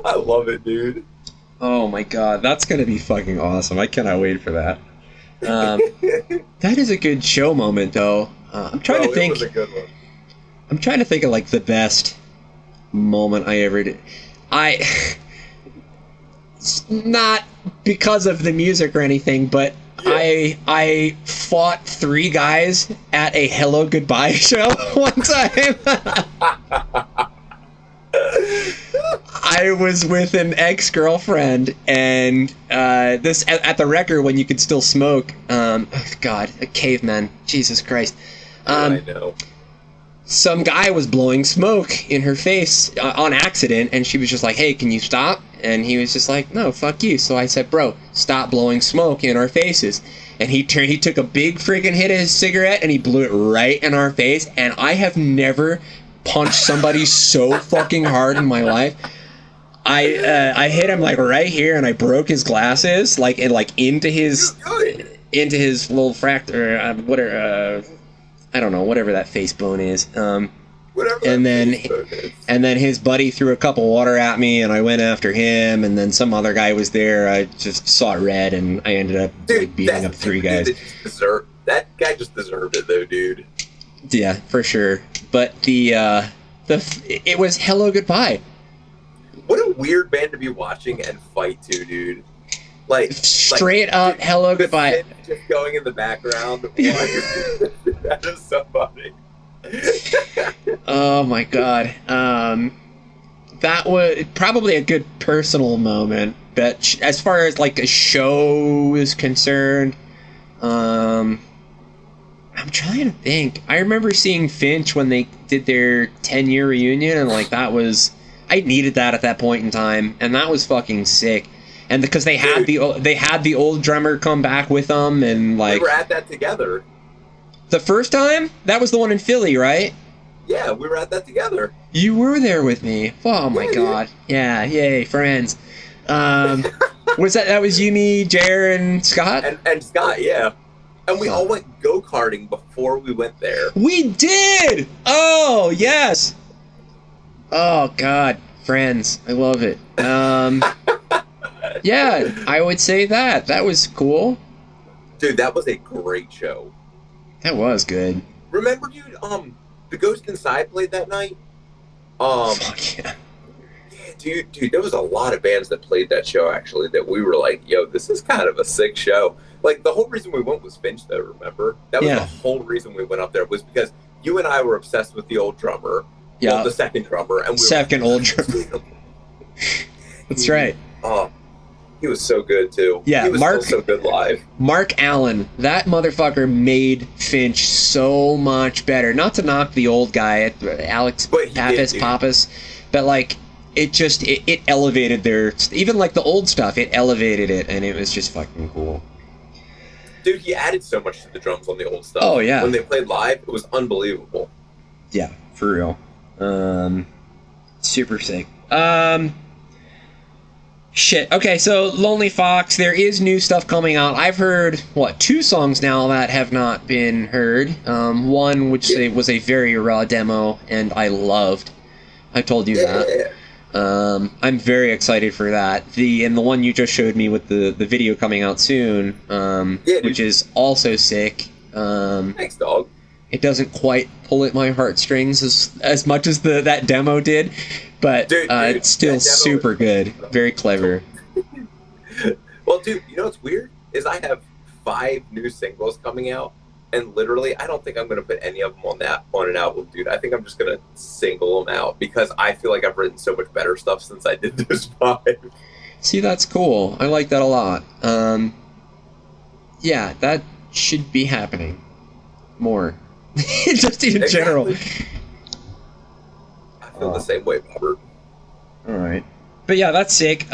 I love it, dude. Oh my god, that's gonna be fucking awesome. I cannot wait for that. That is a good show moment, though. I'm trying to think. It was a good one. I'm trying to think of like the best moment I ever did. Not because of the music or anything, but yeah. I fought 3 guys at a Hello Goodbye show one time. I was with an ex-girlfriend, and this at the record when you could still smoke. God, a caveman. Jesus Christ. I know. Some guy was blowing smoke in her face on accident, and she was just like, "Hey, can you stop?" And he was just like, "No, fuck you." So I said, "Bro, stop blowing smoke in our faces." And he took a big freaking hit of his cigarette, and he blew it right in our face. And I have never punched somebody so fucking hard in my life. I hit him like right here, and I broke his glasses, into his little fracture, whatever. I don't know, whatever that face bone is. And then his buddy threw a cup of water at me, and I went after him. And then some other guy was there. I just saw red, and I ended up beating up 3 guys. That guy just deserved it, though, dude. Yeah, for sure. But it was Hello Goodbye. What a weird band to be watching and fight to, dude. Like straight up Hello Goodbye. Just going in the background while you're that is so funny. Oh my god. That was probably a good personal moment, but as far as like a show is concerned, I'm trying to think. I remember seeing Finch when they did their 10-year reunion, and like I needed that at that point in time, and that was fucking sick. And because they had the old drummer come back with them, and like we were at that together. The first time? That was the one in Philly, right? Yeah, we were at that together. You were there with me. Oh my god. Yeah, yay, friends. Was that was you, me, Jer, and Scott? And Scott, yeah. And we all went go-karting before we went there. We did! Oh, yes! Oh god, friends. I love it. Yeah, I would say that. That was cool. Dude, that was a great show. That was good. Remember, dude, the Ghost Inside played that night? Fuck yeah. Yeah, dude, there was a lot of bands that played that show, actually, that we were like, yo, this is kind of a sick show. Like, the whole reason we went was Finch, though, remember? That was the whole reason we went up there, was because you and I were obsessed with the old drummer. Yeah. Well, the second drummer. And old drummer. That's right. Oh, he was so good, too. Yeah, he was still so good live. Mark Allen, that motherfucker made Finch so much better. Not to knock the old guy, Alex Pappas, but like, it elevated their, even like the old stuff, it elevated it, and it was just fucking cool. Dude, he added so much to the drums on the old stuff. Oh, yeah. When they played live, it was unbelievable. Yeah, for real. Super sick. Shit. Okay, so Lonely Fox, there is new stuff coming out. I've heard, 2 songs now that have not been heard. One, which was a very raw demo, and I loved. I told you that. I'm very excited for that. And the one you just showed me with the video coming out soon, which is also sick. Thanks, dog. It doesn't quite pull at my heartstrings as much as that demo did, but it's still super good. Very clever. Well, dude, you know what's weird? Is I have 5 new singles coming out, and literally, I don't think I'm gonna put any of them on an album, dude. I think I'm just gonna single them out because I feel like I've written so much better stuff since I did those 5. See, that's cool. I like that a lot. Yeah, that should be happening more. Just in general. I feel the same way, Robert. All right. But yeah, that's sick.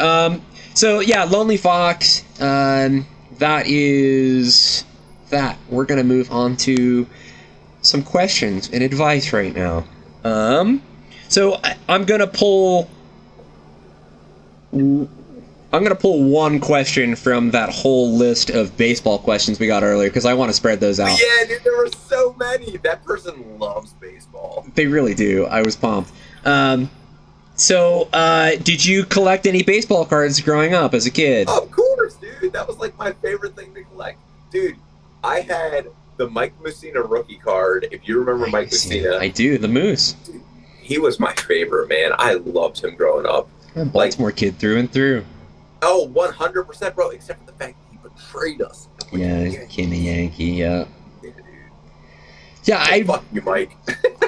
So yeah, Lonely Fox. That is that. We're gonna move on to some questions and advice right now. So I'm gonna pull one question from that whole list of baseball questions we got earlier because I want to spread those out. Yeah, dude, there were so many. That person loves baseball. They really do. I was pumped. So, did you collect any baseball cards growing up as a kid? Of course, dude. That was like my favorite thing to collect. Dude, I had the Mike Mussina rookie card. If you remember Mike Mussina. I do, the Moose. Dude, he was my favorite, man. I loved him growing up. I'm a Baltimore kid through and through. Oh, 100%, bro. Except for the fact that he betrayed us. Yeah, King the Yankee, yeah. Yeah, dude. Yeah, fuck you, Mike.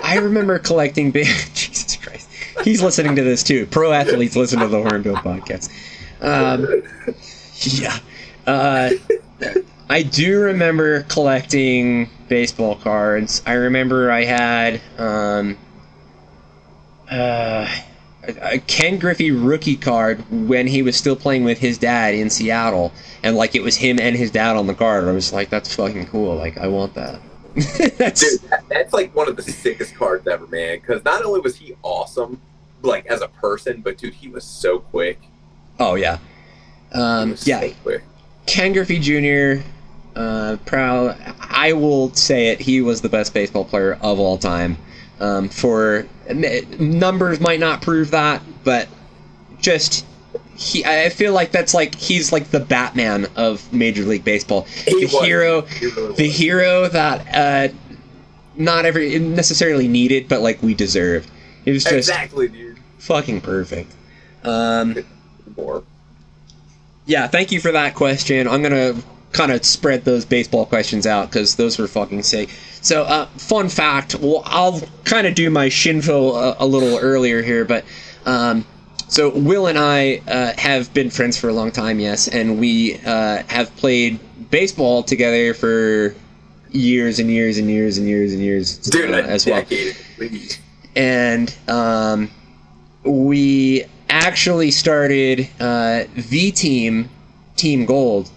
I remember collecting Jesus Christ. He's listening to this too. Pro athletes listen to the Hornbill Podcast. I do remember collecting baseball cards. I remember I had a Ken Griffey rookie card when he was still playing with his dad in Seattle, and like it was him and his dad on the card. I was like, that's fucking cool. Like, I want that. Dude, that's like one of the sickest cards ever, man. Because not only was he awesome, like as a person, but dude, he was so quick. Oh yeah, So quick. Ken Griffey Jr. Proud. I will say it. He was the best baseball player of all time. For numbers might not prove that, but just I feel like that's like he's like the Batman of Major League Baseball. The hero that not every necessarily needed, but like we deserved. It was just exactly, dude. Fucking perfect. Yeah, thank you for that question. I'm gonna kind of spread those baseball questions out because those were fucking sick. So, fun fact. Well, I'll kind of do my shinfo a little earlier here, but so Will and I have been friends for a long time, yes, and we have played baseball together for years and years and years and years and years, dude, as well. Please. And we actually started the Team Gold,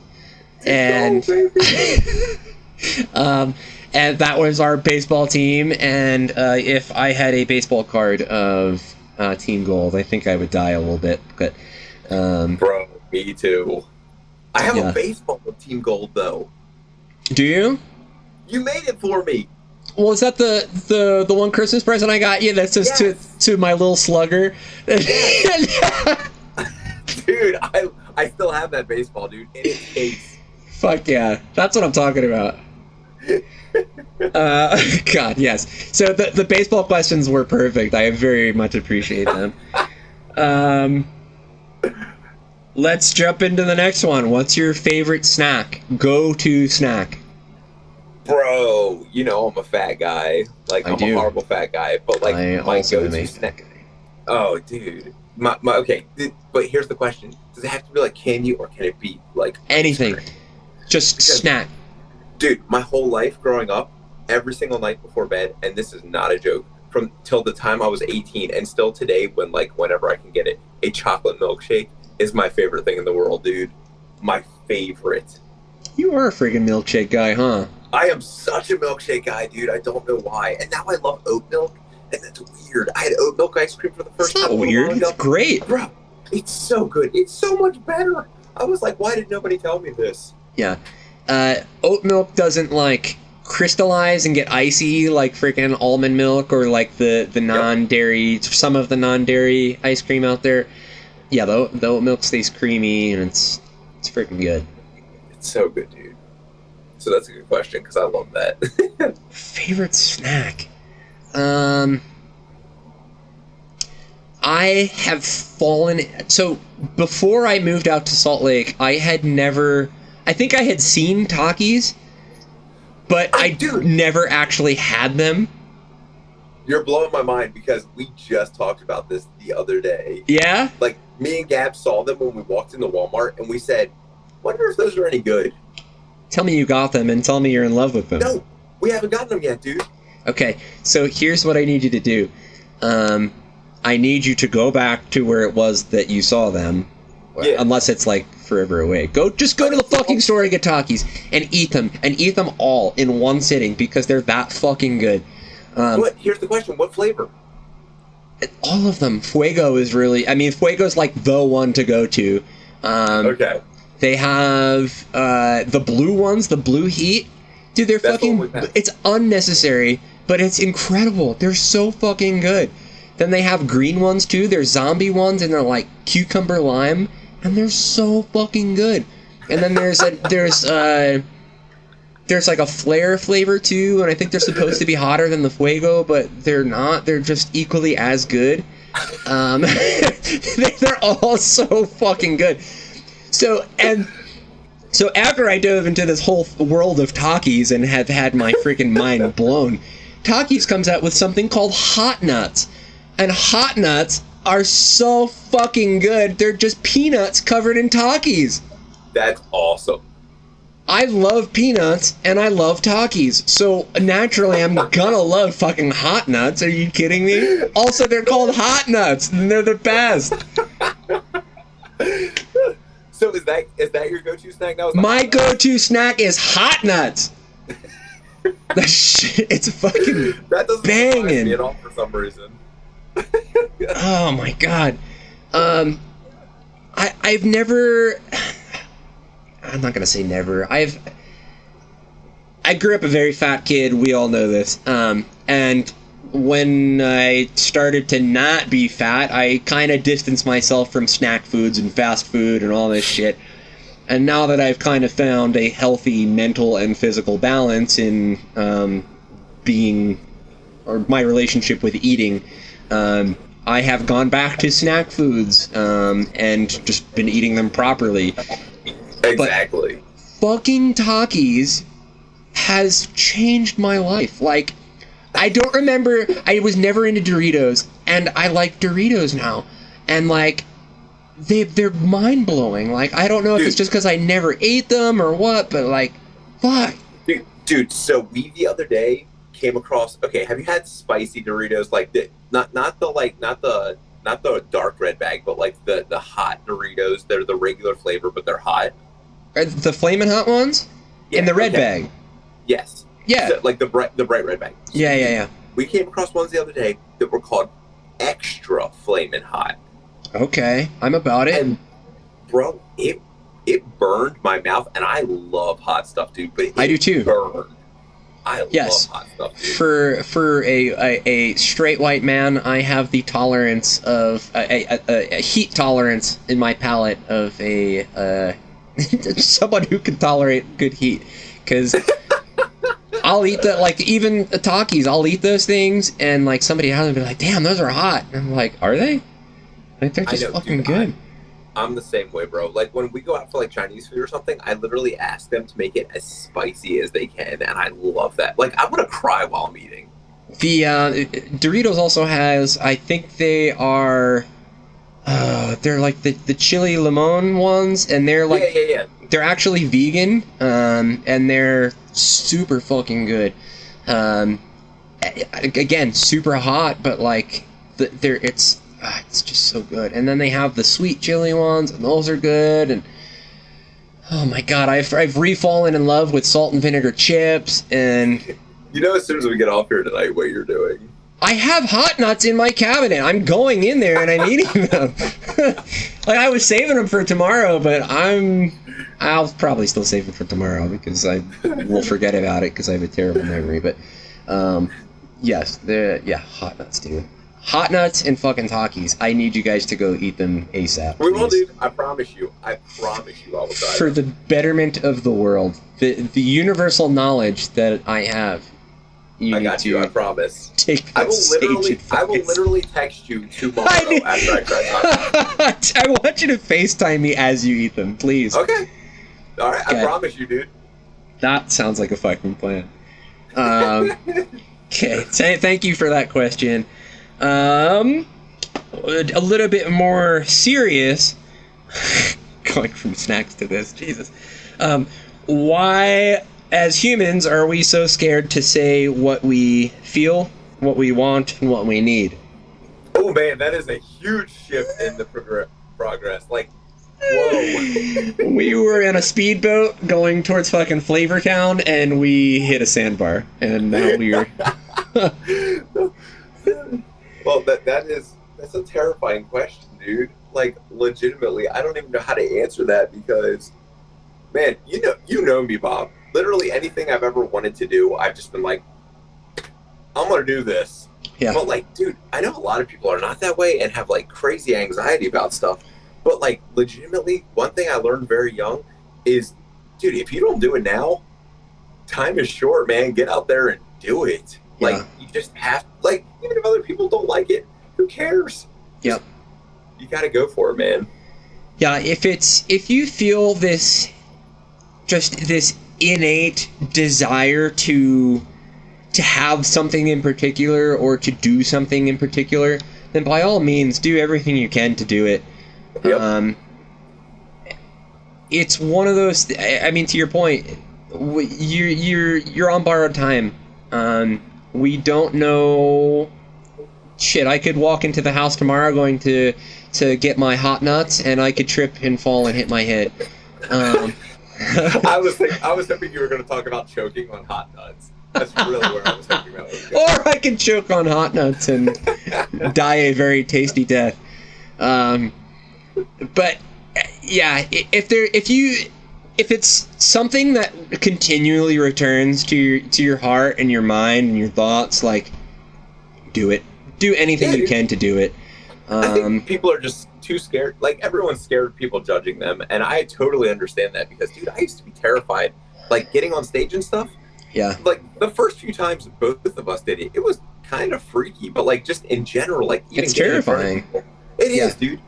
and and that was our baseball team. And if I had a baseball card of Team Gold, I think I would die a little bit. But bro, me too. I have a baseball of Team Gold though. Do you? You made it for me. Well, is that the one Christmas present I got you? That's just to my little slugger. Dude, I still have that baseball, dude, in its case. Fuck yeah, that's what I'm talking about. God, yes. So the baseball questions were perfect. I very much appreciate them. Let's jump into the next one. What's your favorite snack? Go-to snack? Bro, you know I'm a fat guy. Like, I'm a horrible fat guy. But, like, my go-to snack... Oh, dude. Okay, but here's the question. Does it have to be, like, candy or can it be, like... anything. Just snack. Dude, my whole life growing up, every single night before bed, and this is not a joke, from till the time I was 18, and still today, whenever I can get it, a chocolate milkshake is my favorite thing in the world, dude. My favorite. You are a friggin' milkshake guy, huh? I am such a milkshake guy, dude. I don't know why. And now I love oat milk, and that's weird. I had oat milk ice cream for the first time. It's not weird. It's great. Bro, it's so good. It's so much better. I was like, why did nobody tell me this? Yeah. Oat milk doesn't, like, crystallize and get icy like freaking almond milk or like the non-dairy, some of the non-dairy ice cream out there. Yeah, the oat milk stays creamy and it's freaking good. It's so good, dude. So that's a good question because I love that. Favorite snack? I have fallen... So, before I moved out to Salt Lake, I think I had seen Takis. but I never actually had them. You're blowing my mind because we just talked about this the other day. Yeah? Like, me and Gab saw them when we walked into Walmart, and we said, wonder if those are any good. Tell me you got them and tell me you're in love with them. No, we haven't gotten them yet, dude. Okay, so here's what I need you to do. I need you to go back to where it was that you saw them. Yeah. Unless it's like forever away. Just go to the fucking store and get Takis and eat them all in one sitting because they're that fucking good. Here's the question: what flavor? All of them. Fuego is really. I mean, Fuego's like the one to go to. Okay. They have the blue ones, the blue heat. Dude, they're fucking. It's unnecessary, but it's incredible. They're so fucking good. Then they have green ones too. They're zombie ones, and they're like cucumber lime, and they're so fucking good. And then there's like a flare flavor too, and I think they're supposed to be hotter than the Fuego, but they're not. They're just equally as good. They're all so fucking good. So after I dove into this whole world of Takis and have had my freaking mind blown, Takis comes out with something called Hot Nuts. And Hot Nuts are so fucking good. They're just peanuts covered in Takis. That's awesome. I love peanuts and I love Takis. So naturally I'm gonna love fucking Hot Nuts. Are you kidding me? Also, they're called Hot Nuts and they're the best. So is that your go-to snack now? My go-to snack is Hot Nuts. That shit, it's fucking that doesn't banging. Surprise me at all for some reason. Oh my god. I've never. I'm not gonna say never. I grew up a very fat kid. We all know this. And when I started to not be fat, I kind of distanced myself from snack foods and fast food and all this shit. And now that I've kind of found a healthy mental and physical balance in my relationship with eating, I have gone back to snack foods and just been eating them properly. Exactly. But fucking Takis has changed my life. Like, I don't remember, I was never into Doritos, and I like Doritos now. And, like, they're mind-blowing. Like, I don't know if it's just because I never ate them or what, but, like, fuck. Dude, so we the other day came across, okay, have you had spicy Doritos? Like, not the dark red bag, but, like, the hot Doritos. They're the regular flavor, but they're hot. The Flamin' Hot ones? Yeah, in the red bag? Yes. Yeah. So, like the bright red bag. So yeah. We came across ones the other day that were called Extra Flamin' Hot. Okay, I'm about it. And, bro, it burned my mouth, and I love hot stuff, dude. But I do too. Burned. I love hot stuff, dude. For a straight white man, I have the tolerance of a heat tolerance in my palate of a someone who can tolerate good heat, because I'll eat that, like, even the Takis, I'll eat those things, and, like, somebody else will be like, damn, those are hot. And I'm like, are they? Like, they're just fucking good. I'm the same way, bro. Like, when we go out for, like, Chinese food or something, I literally ask them to make it as spicy as they can, and I love that. Like, I want to cry while I'm eating. The Doritos also has, I think they are, they're like the chili limon ones, and they're like, yeah. They're actually vegan, and they're super fucking good. Again, super hot, but like, it's just so good. And then they have the sweet chili ones, and those are good. And oh my god, I've re-fallen in love with salt and vinegar chips. And you know, as soon as we get off here tonight, what you're doing. I have Hot Nuts in my cabinet. I'm going in there and I'm eating them. Like, I was saving them for tomorrow, but I'll probably still save them for tomorrow because I will forget about it because I have a terrible memory. But yes, Hot Nuts, dude. Hot Nuts and fucking Takis. I need you guys to go eat them ASAP. We will, dude. I promise you. I will try. For the betterment of the world, the universal knowledge that I have. I got you. I promise. I will literally text you tomorrow after I try to. I want you to FaceTime me as you eat them, please. Okay. All right. Okay. I promise you, dude. That sounds like a fucking plan. Okay, thank you for that question. A little bit more serious. Going from snacks to this, Jesus. Why, as humans, are we so scared to say what we feel, what we want, and what we need? Oh man, that is a huge shift in the progress. Like, whoa. We were in a speedboat going towards fucking Flavortown, and we hit a sandbar, and now we're... Well, that's a terrifying question, dude. Like, legitimately, I don't even know how to answer that because, man, you know me, Bob. Literally anything I've ever wanted to do, I've just been like, I'm gonna do this. Yeah. But like, dude, I know a lot of people are not that way and have like crazy anxiety about stuff. But like, legitimately, one thing I learned very young is, dude, if you don't do it now, time is short, man. Get out there and do it. Yeah. Like, you just have, like, even if other people don't like it, who cares? Yep. You gotta go for it, man. Yeah, if you feel this innate desire to have something in particular or to do something in particular, then by all means do everything you can to do it. Yep. It's one of those. I mean, to your point, you're on borrowed time. We don't know. Shit, I could walk into the house tomorrow going to get my hot nuts, and I could trip and fall and hit my head. I was hoping you were going to talk about choking on hot nuts. That's really where I was hoping that was going. Or I could choke on hot nuts and die a very tasty death. But yeah, if it's something that continually returns to your heart and your mind and your thoughts, like, do it. Do anything you can to do it. I think people are just too scared. Like, everyone's scared of people judging them, and I totally understand that because, dude, I used to be terrified, like, getting on stage and stuff. Yeah. Like, the first few times both of us did it, it was kind of freaky, but, like, just in general, like, even it's terrifying. It is, dude.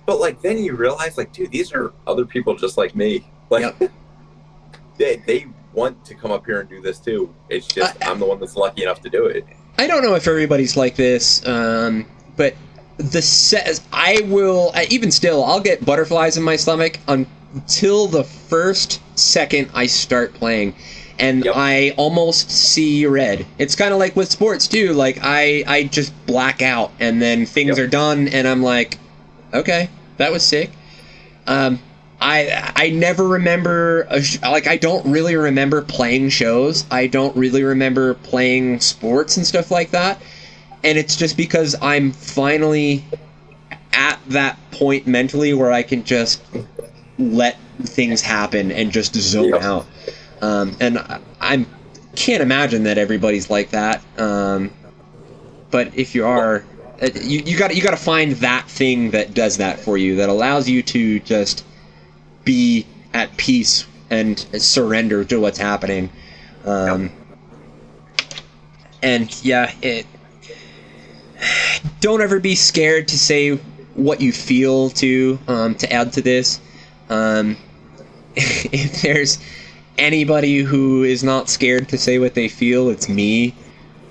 But, like, then you realize, like, dude, these are other people just like me. Like, they want to come up here and do this too. It's just I'm the one that's lucky enough to do it. I don't know if everybody's like this, but even still, I'll get butterflies in my stomach until the first second I start playing, and I almost see red. It's kind of like with sports too. Like, I just black out, and then things are done, and I'm like, okay, that was sick. I never remember I don't really remember playing shows. I don't really remember playing sports and stuff like that. And it's just because I'm finally at that point mentally where I can just let things happen and just zone out. And I can't imagine that everybody's like that. But if you are, you got to find that thing that does that for you, that allows you to just be at peace and surrender to what's happening. And yeah, don't ever be scared to say what you feel to add to this. If there's anybody who is not scared to say what they feel, it's me.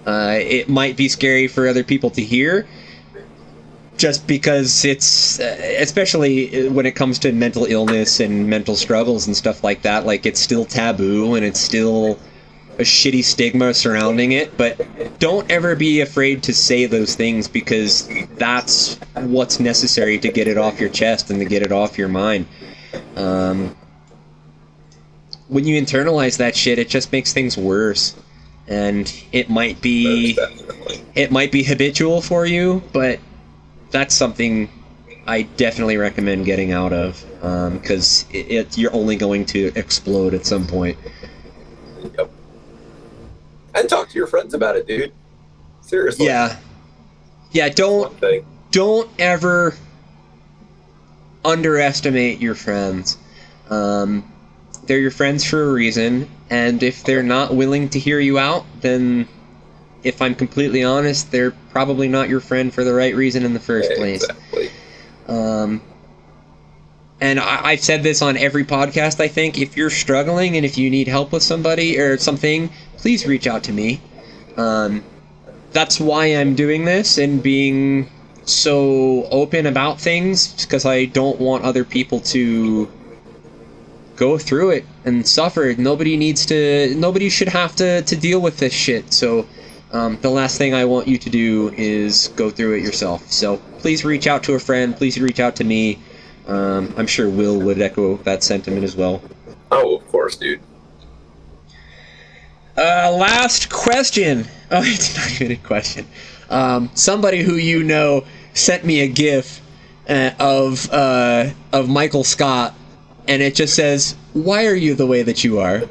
It might be scary for other people to hear, just because it's, especially when it comes to mental illness and mental struggles and stuff like that, like, it's still taboo and it's still a shitty stigma surrounding it. But don't ever be afraid to say those things, because that's what's necessary to get it off your chest and to get it off your mind. When you internalize that shit, it just makes things worse. And it might be habitual for you, but that's something I definitely recommend getting out of, because you're only going to explode at some point. Yep. And talk to your friends about it, dude. Seriously. Yeah. Don't ever underestimate your friends. They're your friends for a reason, and if they're not willing to hear you out, then, if I'm completely honest, they're probably not your friend for the right reason in the first place. Exactly. and I've said this on every podcast, I think, if you're struggling and if you need help with somebody or something, please reach out to me. That's why I'm doing this and being so open about things, because I don't want other people to go through it and suffer. Nobody should have to deal with this shit. So the last thing I want you to do is go through it yourself. So please reach out to a friend. Please reach out to me. I'm sure Will would echo that sentiment as well. Oh, of course, dude. Last question. Oh, it's not even a question. Somebody who you know sent me a GIF of Michael Scott, and it just says, "Why are you the way that you are?"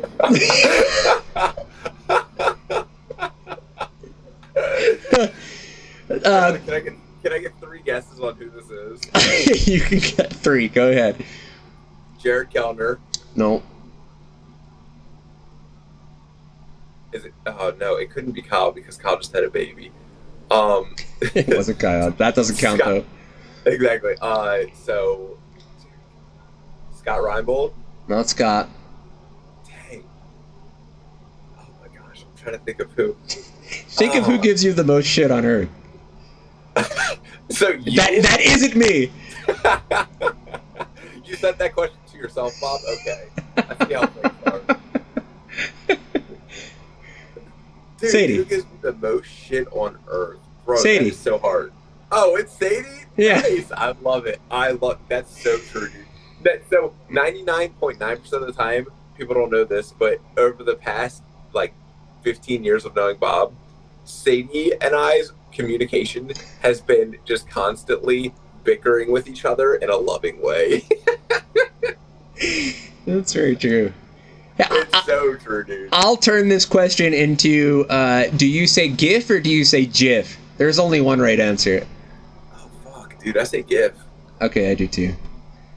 Can I get 3 guesses on who this is? You can get 3. Go ahead. Jared Kellner. No. Is it? Oh no, it couldn't be Kyle because Kyle just had a baby. It wasn't Kyle. That doesn't count Scott, though. Exactly. So Scott Reinbold. Not Scott. Dang. Oh my gosh, I'm trying to think of who. Think of who gives you the most shit on earth. So you? That isn't me. You sent that question to yourself, Bob? Okay. I see how things are. Dude, Sadie. who gives me the most shit on earth? Bro, Sadie. that is so hard. Oh, it's Sadie? Yeah. Nice. I love it. That's so true, dude. So 99.9% of the time, people don't know this, but over the past, 15 years of knowing Bob, Sadie and I's communication has been just constantly bickering with each other in a loving way. That's very true. It's so true, dude. I'll turn this question into, do you say GIF or do you say GIF? There's only one right answer. Oh, fuck, dude. I say GIF. Okay, I do too.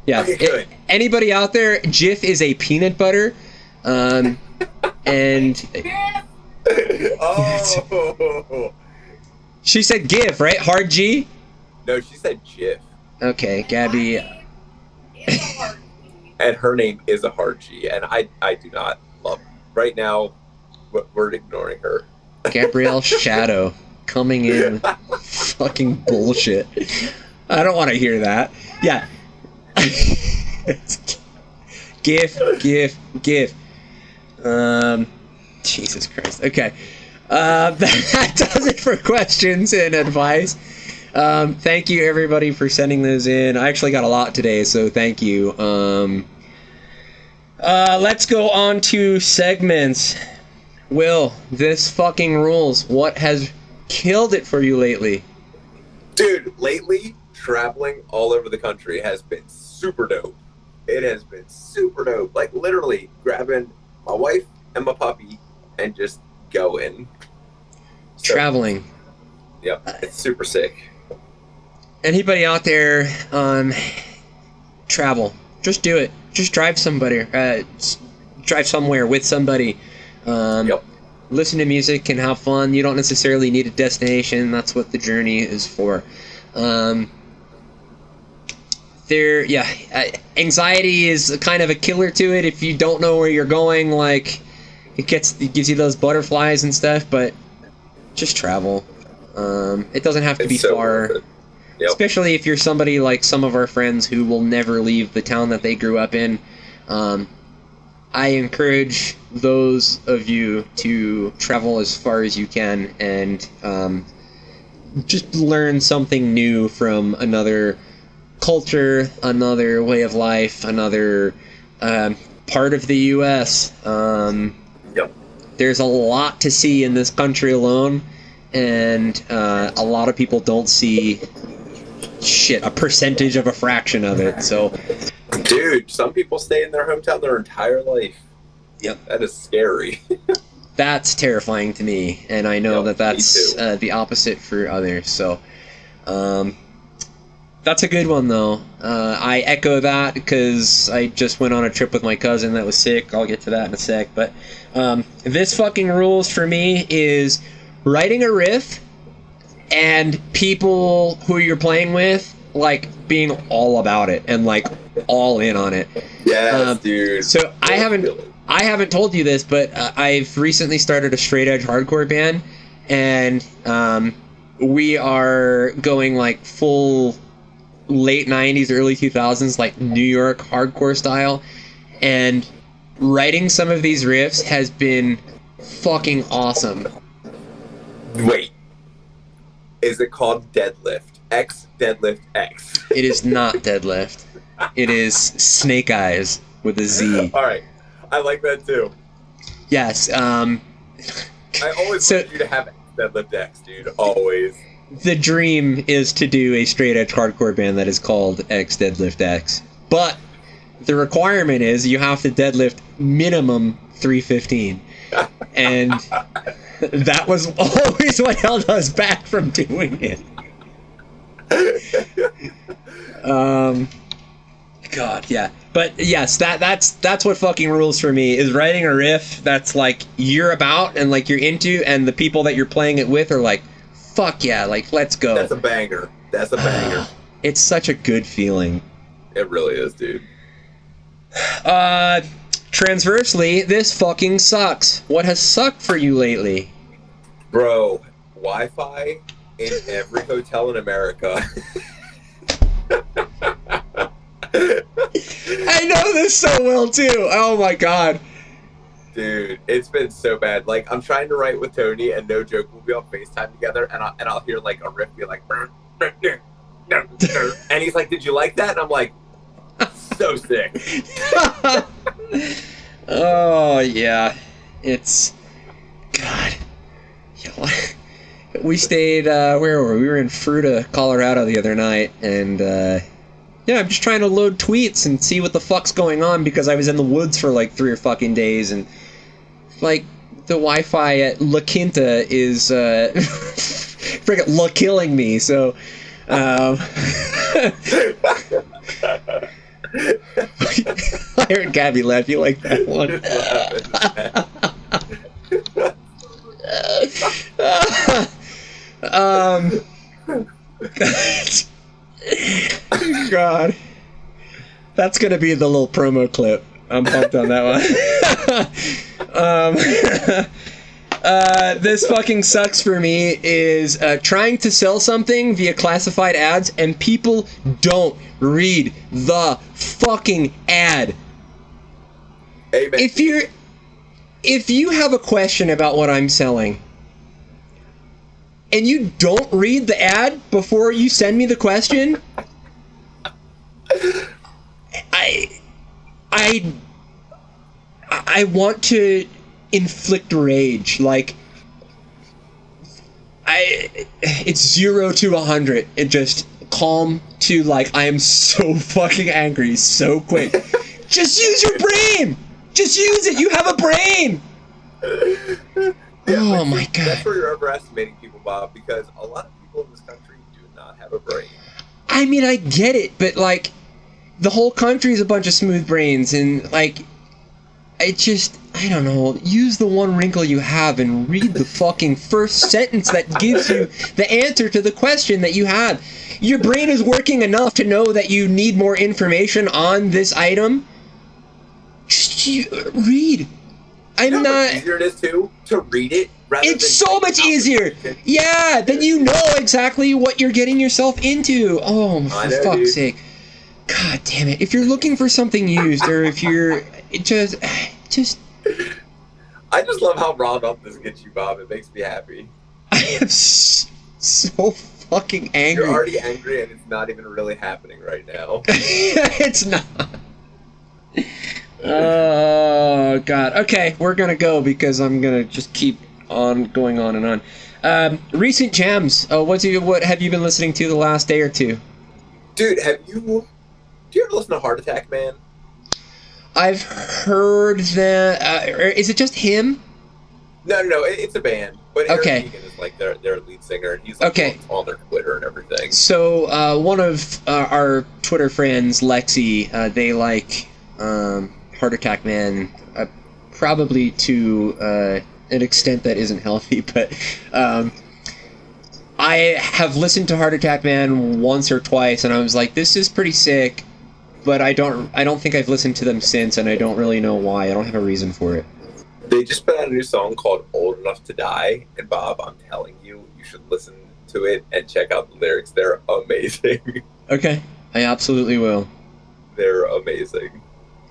Yeah. Okay, good. Anybody out there, GIF is a peanut butter. And... Oh. She said GIF, right? Hard G? No, she said GIF. Okay, Gabby. And her name is a hard G, and I do not love her. Right now, we're ignoring her. Gabrielle Shadow coming in fucking bullshit. I don't want to hear that. Yeah. GIF. Jesus Christ. Okay. That does it for questions and advice. Thank you everybody for sending those in. I actually got a lot today, so thank you. Let's go on to segments. Will, this fucking rules. What has killed it for you lately? Dude, lately, traveling all over the country has been super dope. It has been super dope. Literally grabbing my wife and my puppy and just going. Traveling. Yep, it's super sick. Anybody out there, travel. Just do it. Just drive drive somewhere with somebody. Yep. Listen to music and have fun. You don't necessarily need a destination. That's what the journey is for. Anxiety is kind of a killer to it. If you don't know where you're going, it gives you those butterflies and stuff, but just travel. It doesn't have to be so far. Yep. Especially if you're somebody like some of our friends who will never leave the town that they grew up in. I encourage those of you to travel as far as you can and just learn something new from another culture, another way of life, another part of the U.S. Yep. There's a lot to see in this country alone, and a lot of people don't see a percentage of a fraction of it. So, dude, some people stay in their hometown their entire life. Yep. That is scary. That's terrifying to me, and I know that's the opposite for others. So, that's a good one, though. I echo that because I just went on a trip with my cousin that was sick. I'll get to that in a sec. But this fucking rules for me is writing a riff and people who you're playing with, like being all about it and like all in on it. Yes, dude. So I haven't told you this, but I've recently started a straight edge hardcore band, and we are going like full late 90s, early 2000s, like New York hardcore style, and writing some of these riffs has been fucking awesome. Wait. Is it called Deadlift? X Deadlift X. It is not Deadlift. It is Snake Eyes with a Z. Alright. I like that too. Yes. I always wanted you to have Deadlift X, dude. Always. The dream is to do a straight edge hardcore band that is called X Deadlift X. But the requirement is you have to deadlift minimum 315. And that was always what held us back from doing it. God, yeah. But yes, that's what fucking rules for me, is writing a riff that's like you're about and like you're into, and the people that you're playing it with are like, fuck yeah, like let's go. That's a banger. That's a banger. It's such a good feeling. It really is, dude. Transversely, this fucking sucks. What has sucked for you lately? Bro, Wi-Fi in every hotel in America. I know this so well too. Oh my god. Dude, it's been so bad. Like, I'm trying to write with Tony, and no joke, we'll be on FaceTime together, and I'll hear like a riff be like, and he's like, "Did you like that?" And I'm like, so sick. Oh yeah, it's God. We stayed. Where were we? We were in Fruita, Colorado the other night, and yeah, I'm just trying to load tweets and see what the fuck's going on because I was in the woods for like 3 or fucking days, and like the Wi-Fi at La Quinta is friggin' La killing me. So. I heard Gabby laugh. You like that one? God, that's gonna be the little promo clip. I'm pumped on that one. This fucking sucks for me is trying to sell something via classified ads and people don't read the fucking ad. Amen. If you have a question about what I'm selling and you don't read the ad before you send me the question, I want to inflict rage. Like, it's 0 to 100. It just calm to like I am so fucking angry so quick. Just use your brain. Just use it. You have a brain. Yeah, oh my god. That's where you're overestimating people, Bob, because a lot of people in this country do not have a brain. I mean, I get it, but like the whole country is a bunch of smooth brains, and like I don't know, use the one wrinkle you have and read the fucking first sentence that gives you the answer to the question that you had. Your brain is working enough to know that you need more information on this item. Just read. I'm not. How easier it is to read it. It's so much easier. Yeah, then you know exactly what you're getting yourself into. Oh, for fuck's sake. God damn it. If you're looking for something used, or if you're just I just love how riled up this gets you, Bob. It makes me happy. I am so fucking angry. You're already angry, and it's not even really happening right now. It's not. Oh god. Okay, we're gonna go because I'm gonna just keep on going on and on. Recent jams. What have you been listening to the last day or two? Dude, do you ever listen to Heart Attack, man? I've heard that. Is it just him? No, it's a band. But Eric Okay. Egan is like their lead singer, and he's like Okay. on their Twitter and everything. So one of our Twitter friends, Lexi, they like Heart Attack Man, probably to an extent that isn't healthy, but I have listened to Heart Attack Man once or twice, and I was like, this is pretty sick, but I don't think I've listened to them since, and I don't really know why. I don't have a reason for it. They just put out a new song called Old Enough to Die, and Bob, I'm telling you, you should listen to it and check out the lyrics. They're amazing. Okay, I absolutely will. They're amazing.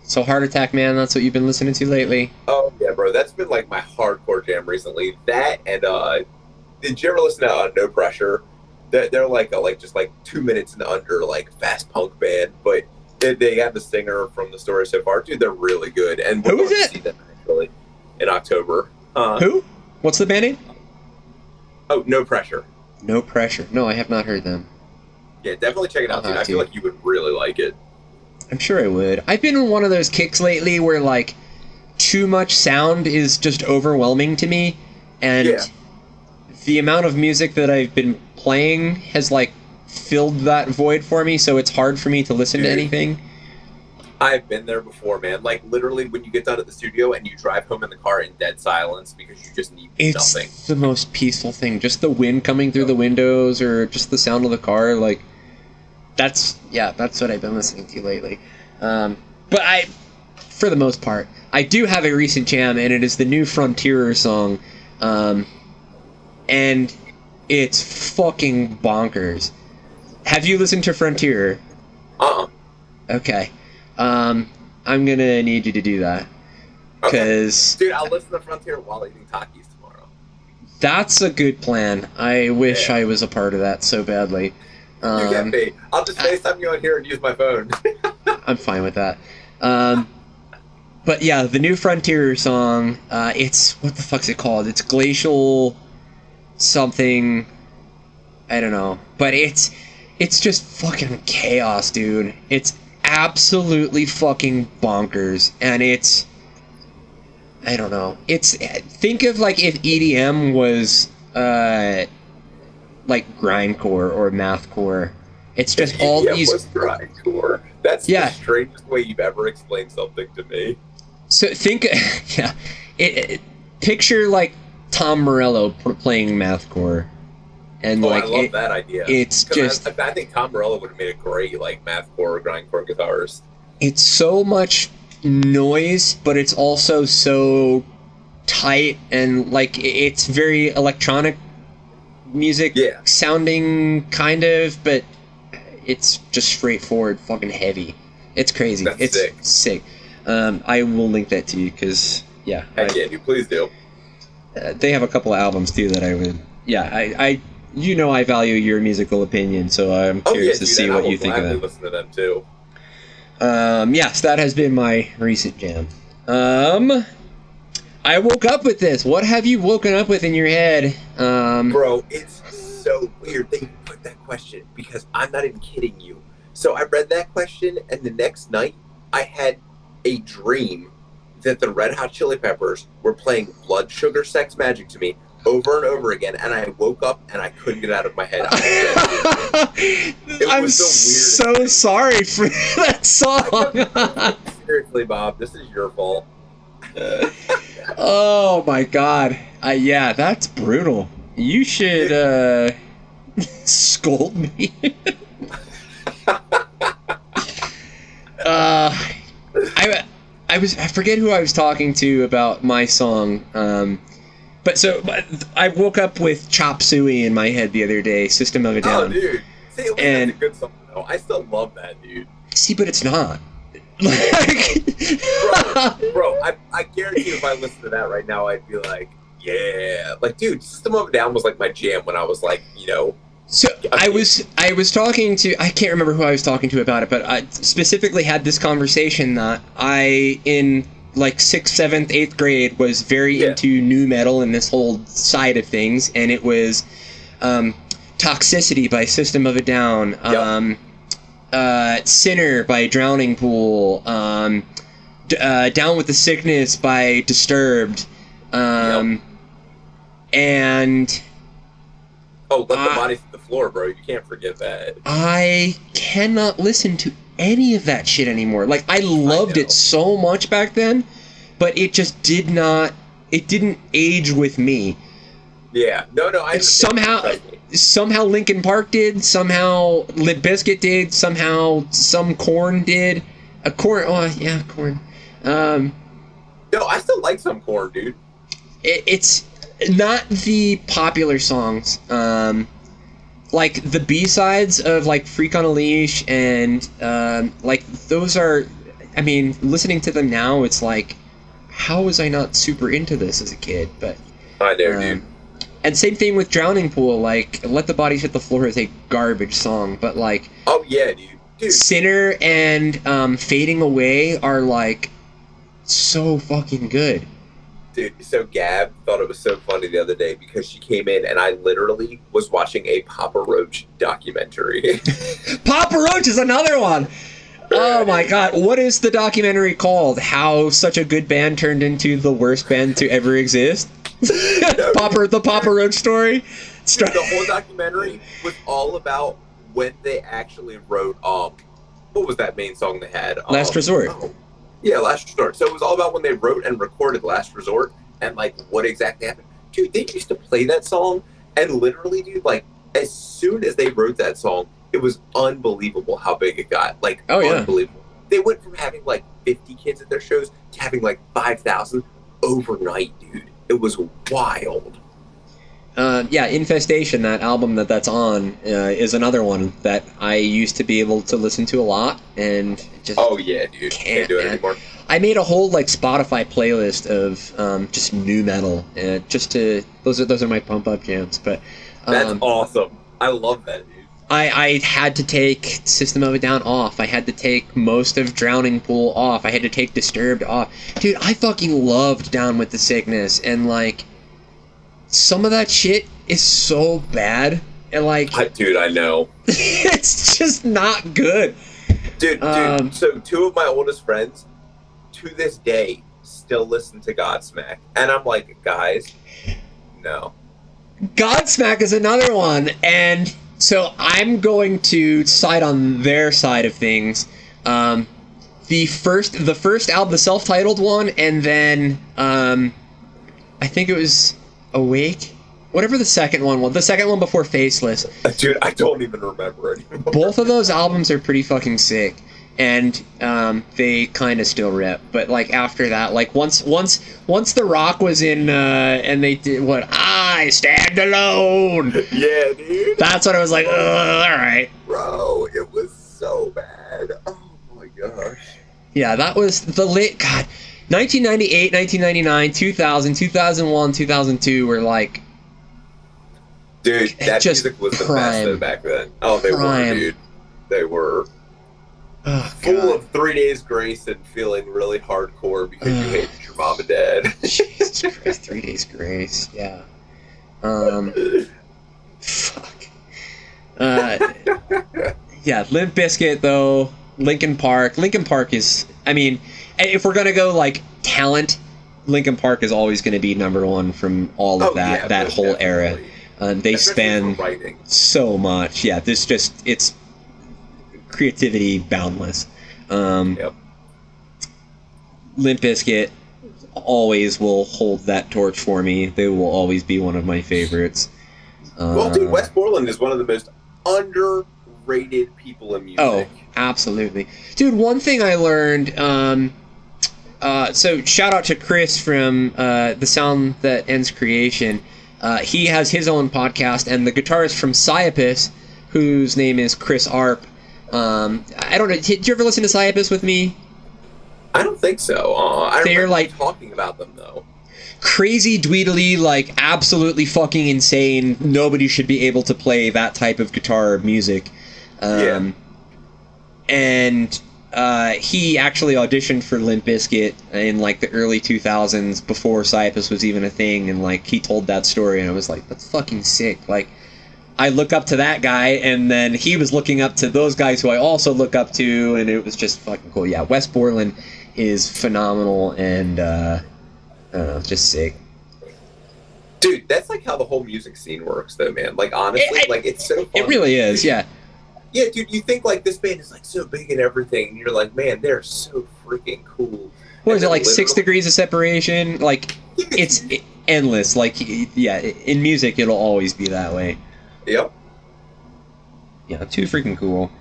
So Heart Attack Man, that's what you've been listening to lately? Oh, yeah, bro. That's been, like, my hardcore jam recently. That and, did you ever listen to No Pressure? They're like, just, 2 minutes and under, like, fast punk band, but they have the singer from the story so far. Dude, they're really good. And who is it? See them, actually, in October. Who? What's the band name? Oh, No Pressure. No Pressure. No, I have not heard them. Yeah, definitely check it out, dude. I feel like you would really like it. I'm sure I would. I've been in one of those kicks lately where, like, too much sound is just overwhelming to me, and the amount of music that I've been playing has, like, filled that void for me, so it's hard for me to listen to anything. I've been there before, man. Like, literally, when you get done at the studio and you drive home in the car in dead silence because you just need nothing. It's the most peaceful thing. Just the wind coming through the windows or just the sound of the car, like... That's what I've been listening to lately. But for the most part, I do have a recent jam, and it is the new Frontierer song. And it's fucking bonkers. Have you listened to Frontierer? Okay. I'm gonna need you to do that. Because... Okay. Dude, I'll listen to Frontierer while eating Takis tomorrow. That's a good plan. I wish I was a part of that so badly. You get me. I'll just FaceTime you on here and use my phone. I'm fine with that. But yeah, the new Frontierer song, it's... What the fuck's it called? It's Glacial... something... I don't know. But it's just fucking chaos, dude. It's absolutely fucking bonkers. And it's... I don't know. It's... Think of, like, if EDM was... like grindcore or mathcore. It's just all these... was grindcore. That's the strangest way you've ever explained something to me. So think... picture, like, Tom Morello playing mathcore. And I love that idea. It's just... I think Tom Morello would have made a great, like, mathcore or grindcore guitarist. It's so much noise, but it's also so tight, and, like, it's very electronic music sounding, kind of, but it's just straightforward fucking heavy. It's crazy. It's sick. I will link that to you because please do. They have a couple of albums too that I would I value your musical opinion, so I'm curious to see what you think of them. Listen to them too. Yes, that has been my recent jam. I woke up with this. What have you woken up with in your head? Bro, it's so weird that you put that question, because I'm not even kidding you. So I read that question, and the next night, I had a dream that the Red Hot Chili Peppers were playing Blood Sugar Sex Magic to me over and over again, and I woke up and I couldn't get out of my head. I'm so sorry for that song. Seriously, Bob, this is your fault. Oh my god. That's brutal. You should scold me. I forget who I was talking to about my song. But I woke up with Chop Suey in my head the other day, System of a Down. Oh, dude. See, that's a good song, though. I still love that, dude. See, but it's not. Bro, I guarantee if I listened to that right now, I'd be like, yeah. Like, dude, System of a Down was like my jam when I was like, So I was talking to, I can't remember who I was talking to about it, but I specifically had this conversation that I, in like 6th, 7th, 8th grade, was very into nu metal and this whole side of things, and it was Toxicity by System of a Down, Sinner by Drowning Pool, Down with the Sickness by Disturbed, and... Oh, Let the Bodies hit the Floor, bro. You can't forget that. I cannot listen to any of that shit anymore. Like, I loved it so much back then, but it just didn't age with me. Yeah. No, I somehow somehow Linkin Park did, somehow Limp Bizkit did, somehow some Korn did. Korn. No, I still like some Korn, dude. It's not the popular songs. Like the B-sides of like Freak on a Leash and like those are, I mean, listening to them now, it's like, how was I not super into this as a kid? But I know, dude. And same thing with Drowning Pool. Like, Let the Bodies Hit the Floor is a garbage song, but like, oh yeah, dude. Sinner and Fading Away are like so fucking good. Dude, so Gab thought it was so funny the other day because she came in and I literally was watching a Papa Roach documentary. Papa Roach is another one. Oh my god, what is the documentary called? How such a good band turned into the worst band to ever exist? The Papa Roach story? Dude, the whole documentary was all about when they actually wrote, what was that main song they had? Last Resort. Yeah, Last Resort. So it was all about when they wrote and recorded Last Resort and, like, what exactly happened. Dude, they used to play that song, and literally, dude, like, as soon as they wrote that song, it was unbelievable how big it got. Like, unbelievable. They went from having, like, 50 kids at their shows to having, like, 5,000 overnight, dude. It was wild. Yeah, Infestation, that album that's on, is another one that I used to be able to listen to a lot, and just oh yeah, dude, can't do it anymore. I made a whole like Spotify playlist of just new metal, just to those are my pump up jams. But that's awesome. I love that, dude. I had to take System of a Down off. I had to take most of Drowning Pool off. I had to take Disturbed off. Dude, I fucking loved Down with the Sickness, and like, some of that shit is so bad, and like, dude, I know. It's just not good. Dude, so two of my oldest friends, to this day, still listen to Godsmack, and I'm like, guys, no. Godsmack is another one, and so I'm going to side on their side of things. The first album, the self-titled one, and then I think it was Awake, whatever the second one was, the second one before Faceless. Dude, I don't even remember anymore. Both of those albums are pretty fucking sick, and they kind of still rip. But like after that, like once The Rock was in, and they did what, I Stand Alone. Yeah, dude. That's what I was like. All right, bro. It was so bad. Oh my gosh. Yeah, that was the late 1998, 1999, 2000, 2001, 2002 were like... Dude, that just music was prime. The best though back then. Oh, they were, dude. They were full of 3 Days Grace and feeling really hardcore because you hated your mom and dad. Jesus Christ, 3 Days Grace, yeah. Fuck. Yeah, Limp Bizkit, though, Linkin Park. Linkin Park is... I mean... If we're gonna go like talent, Linkin Park is always gonna be number one from all of that whole definitely. Era. They span so much. Yeah, it's creativity boundless. Limp Bizkit always will hold that torch for me. They will always be one of my favorites. Well, dude, West Portland is one of the most underrated people in music. Oh, absolutely, dude. One thing I learned. So shout out to Chris from The Sound That Ends Creation. He has his own podcast, and the guitarist from Psyopus, whose name is Chris Arp. I don't know. Did you ever listen to Psyopus with me? I don't think so. I remember like talking about them though. Crazy dweedly, like absolutely fucking insane. Nobody should be able to play that type of guitar music. And he actually auditioned for Limp Bizkit in like the early 2000s before Psyopus was even a thing, and like he told that story, and I was like, that's fucking sick. Like, I look up to that guy, and then he was looking up to those guys who I also look up to, and it was just fucking cool. Yeah, West Portland is phenomenal, and just sick. Dude, that's like how the whole music scene works, though, man. Like, honestly, like it's so fun. It really is, yeah. Yeah, dude, you think like this band is like so big and everything, and you're like, man, they're so freaking cool. What is it, like 6 degrees of separation? Like, it's endless. Like, yeah, in music, it'll always be that way. Yep. Yeah, too freaking cool.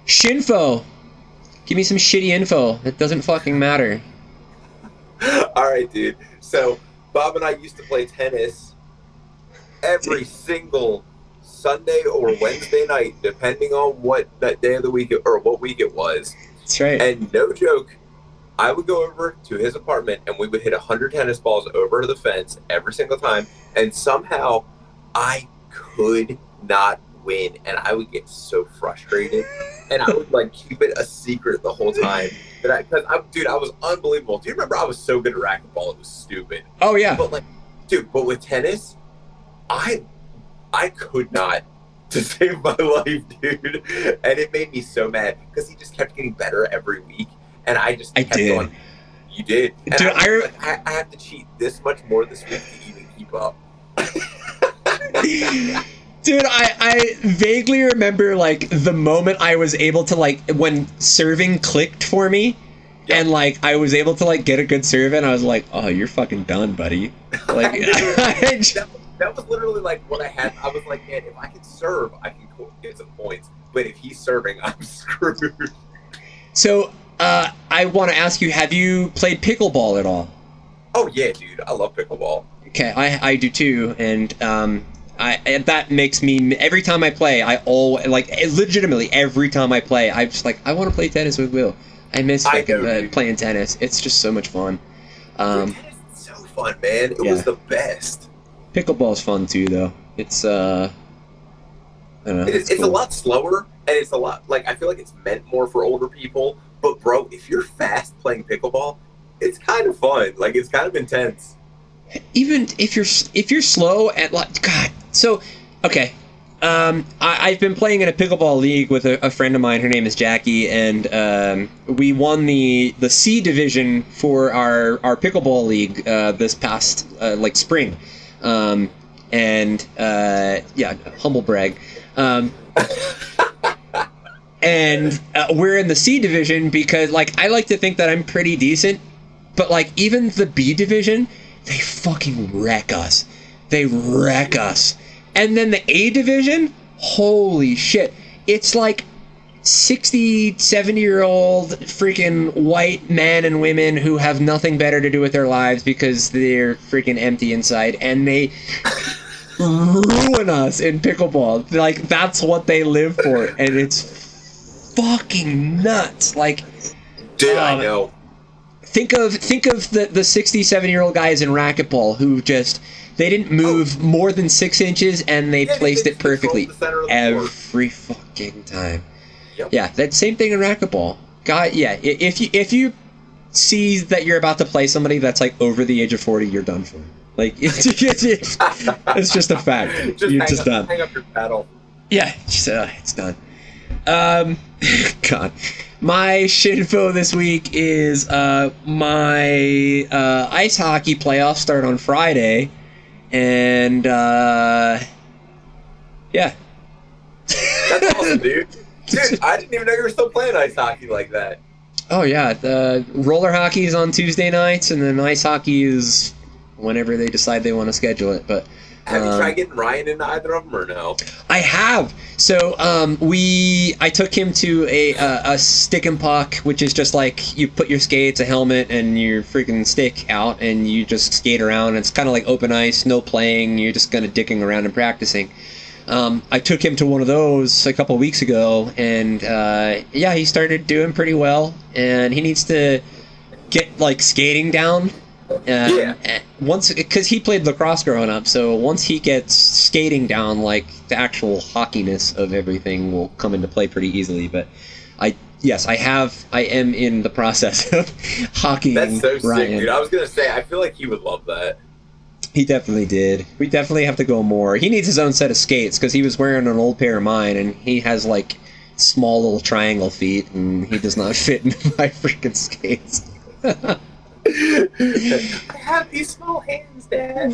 Shinfo. Give me some shitty info. It doesn't fucking matter. All right, dude. So Bob and I used to play tennis every single Sunday or Wednesday night, depending on what that day of the week or what week it was. That's right. And no joke, I would go over to his apartment and we would hit 100 tennis balls over the fence every single time. And somehow I could not win. And I would get so frustrated. And I would like keep it a secret the whole time. Because I was unbelievable. Do you remember I was so good at racquetball? It was stupid. Oh, yeah. But but with tennis, I could not to save my life, dude. And it made me so mad because he just kept getting better every week. And I just kept going. You did. And dude, I have to cheat this much more this week to even keep up. Dude, I vaguely remember, like, the moment I was able to, like, when serving clicked for me, and, like, I was able to, like, get a good serve, and I was like, oh, you're fucking done, buddy. Like, that was literally, like, what I had. I was like, man, if I can serve, I can get some points. But if he's serving, I'm screwed. So, I want to ask you, have you played pickleball at all? Oh, yeah, dude. I love pickleball. Okay, I do, too, and, that makes me, every time I play, I always, like, legitimately, every time I play, I'm just like, I want to play tennis with Will. I miss playing tennis. It's just so much fun. Tennis is so fun, man. It was the best. Pickleball's fun, too, though. It's, I don't know. It's cool. A lot slower, and it's a lot, like, I feel like it's meant more for older people, but, bro, if you're fast playing pickleball, it's kind of fun. Like, it's kind of intense. Even if you're slow at, like, God. So, okay, I've been playing in a pickleball league with a friend of mine. Her name is Jackie, and we won the C division for our pickleball league this past spring, and humble brag, and we're in the C division because, like, I like to think that I'm pretty decent, but, like, even the B division, they fucking wreck us. They wreck us. And then the A division, holy shit. It's like 60, 70-year-old freaking white men and women who have nothing better to do with their lives because they're freaking empty inside, and they ruin us in pickleball. Like, that's what they live for, and it's fucking nuts. Like, dude, I know. Think of the 60, 70-year-old guys in racquetball who just, they didn't move more than 6 inches and they placed it perfectly every fucking time. Yep. Yeah, that same thing in racquetball. God, yeah, if you see that you're about to play somebody that's like over the age of 40, you're done for. Like, it's just a fact. You're just done. Hang up your paddle. Yeah, it's done. God. My shinfo this week is my ice hockey playoffs start on Friday, and yeah. That's awesome, dude. Dude, I didn't even know you were still playing ice hockey like that. Oh yeah, the roller hockey is on Tuesday nights, and then ice hockey is whenever they decide they want to schedule it. But have you tried getting Ryan into either of them or no? I have. So I took him to a stick and puck, which is just like you put your skates, a helmet, and your freaking stick out, and you just skate around. It's kind of like open ice, no playing. You're just kind of dicking around and practicing. I took him to one of those a couple weeks ago, and he started doing pretty well. And he needs to get like skating down. Once, because he played lacrosse growing up, so once he gets skating down, like the actual hockeyness of everything will come into play pretty easily. But I am in the process of hockeying. That's so Ryan. sick, dude. I was gonna say, I feel like he would love that. He definitely did. We definitely have to go more. He needs his own set of skates because he was wearing an old pair of mine, and he has like small little triangle feet, and he does not fit into my freaking skates. I have these small hands, Dad.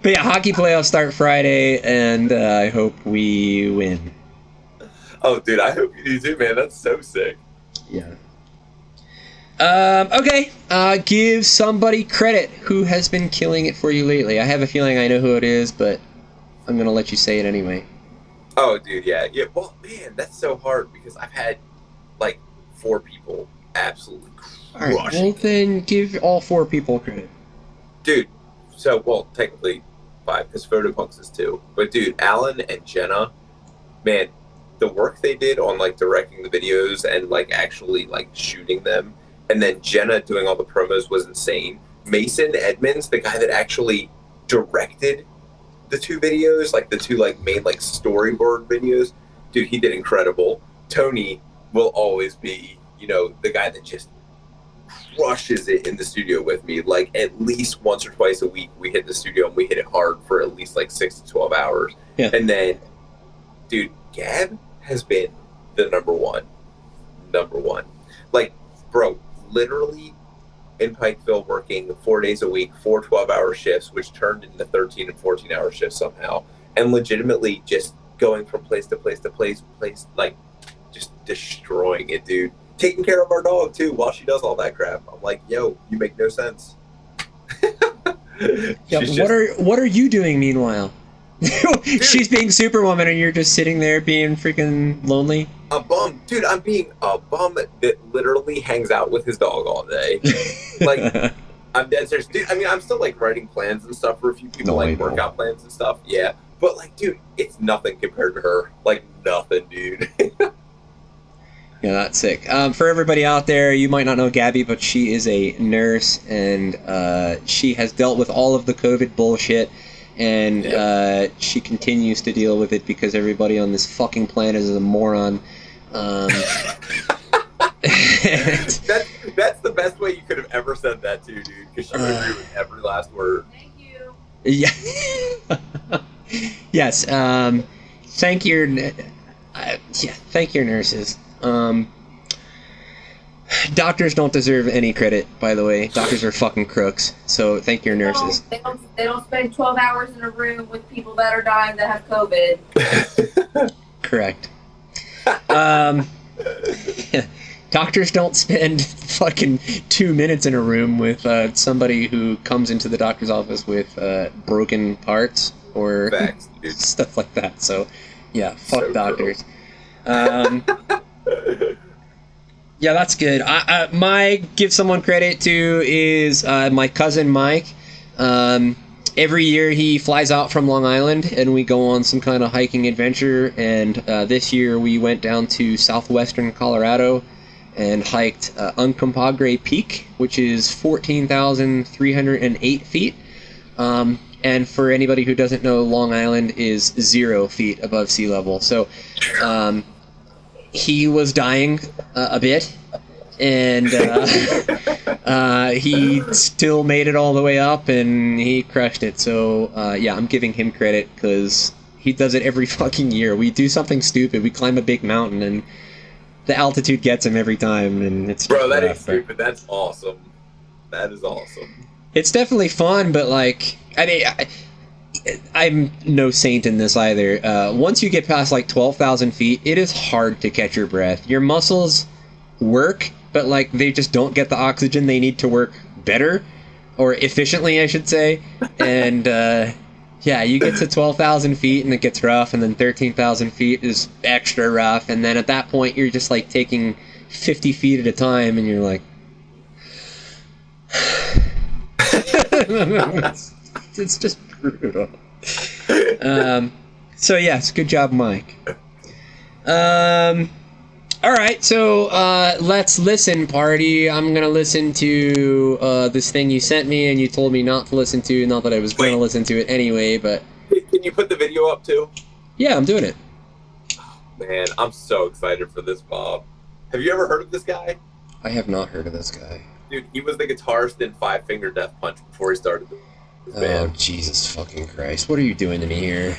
But yeah, hockey playoffs start Friday, and I hope we win. Oh, dude, I hope you do too, man. That's so sick. Yeah. Okay. Give somebody credit who has been killing it for you lately. I have a feeling I know who it is, but I'm gonna let you say it anyway. Oh, dude, yeah. Well, man, that's so hard because I've had like 4 people absolutely crushing. All right. Well, then give all 4 people credit. Dude, so, well, technically 5 because PhotoPunks is 2. But, dude, Alan and Jenna, man, the work they did on, like, directing the videos and, like, actually, like, shooting them, and then Jenna doing all the promos was insane. Mason Edmonds, the guy that actually directed the 2 videos, like, the 2, like, main, like, storyboard videos, dude, he did incredible. Tony will always be, you know, the guy that just crushes it in the studio with me. Like, at least once or twice a week we hit the studio and we hit it hard for at least like 6 to 12 hours. Yeah. And then, dude, Gab has been the number one. Like, bro, literally in Pikeville working 4 days a week, 4 12-hour shifts, which turned into 13 and 14-hour shifts somehow, and legitimately just going from place to place to place, like, just destroying it, dude. Taking care of our dog too while she does all that crap. I'm like, yo, you make no sense. Yeah, what are you doing meanwhile? She's being Superwoman and you're just sitting there being freaking lonely. A bum, dude. I'm being a bum that literally hangs out with his dog all day. Like, I'm dead serious, dude. I mean, I'm still like writing plans and stuff for a few people, like workout plans and stuff. Yeah, but like, dude, it's nothing compared to her. Like, nothing, dude. Yeah, that's sick. For everybody out there, you might not know Gabby, but she is a nurse, and she has dealt with all of the COVID bullshit, and she continues to deal with it because everybody on this fucking planet is a moron. That's the best way you could have ever said that too, dude, because she would agree with every last word. Thank you. Yeah. Yes. Thank your nurses. Doctors don't deserve any credit, by the way. Doctors are fucking crooks. So thank your nurses. They don't spend 12 hours in a room with people that are dying that have COVID. Correct. Doctors don't spend fucking 2 minutes in a room with somebody who comes into the doctor's office with broken parts or Facts, dude. Stuff like that. So, yeah, fuck So doctors. Yeah, that's good. My give someone credit to is my cousin Mike. Every year he flies out from Long Island and we go on some kind of hiking adventure. And this year we went down to southwestern Colorado and hiked Uncompahgre Peak, which is 14,308 feet. And for anybody who doesn't know, Long Island is 0 feet above sea level. So he was dying a bit, and he still made it all the way up, and he crushed it. So yeah, I'm giving him credit because he does it every fucking year. We do something stupid. We climb a big mountain, and the altitude gets him every time, and it's Bro, that ain't stupid. That's awesome. That is awesome. It's definitely fun, but like, I mean, I'm no saint in this either. Once you get past like 12,000 feet, it is hard to catch your breath. Your muscles work, but like they just don't get the oxygen they need to work better, or efficiently, I should say. And yeah, you get to 12,000 feet and it gets rough, and then 13,000 feet is extra rough, and then at that point you're just like taking 50 feet at a time, and you're like, it's just brutal. So yes, good job, Mike. All right, so let's listen, party. I'm gonna listen to this thing you sent me, and you told me not to listen to. Not that I was gonna listen to it anyway, but Can you put the video up too? Yeah, I'm doing it. Man, I'm so excited for this, Bob. Have you ever heard of this guy? I have not heard of this guy. Dude, he was the guitarist in Five Finger Death Punch before he started this band. Oh, Jesus fucking Christ. What are you doing to me here?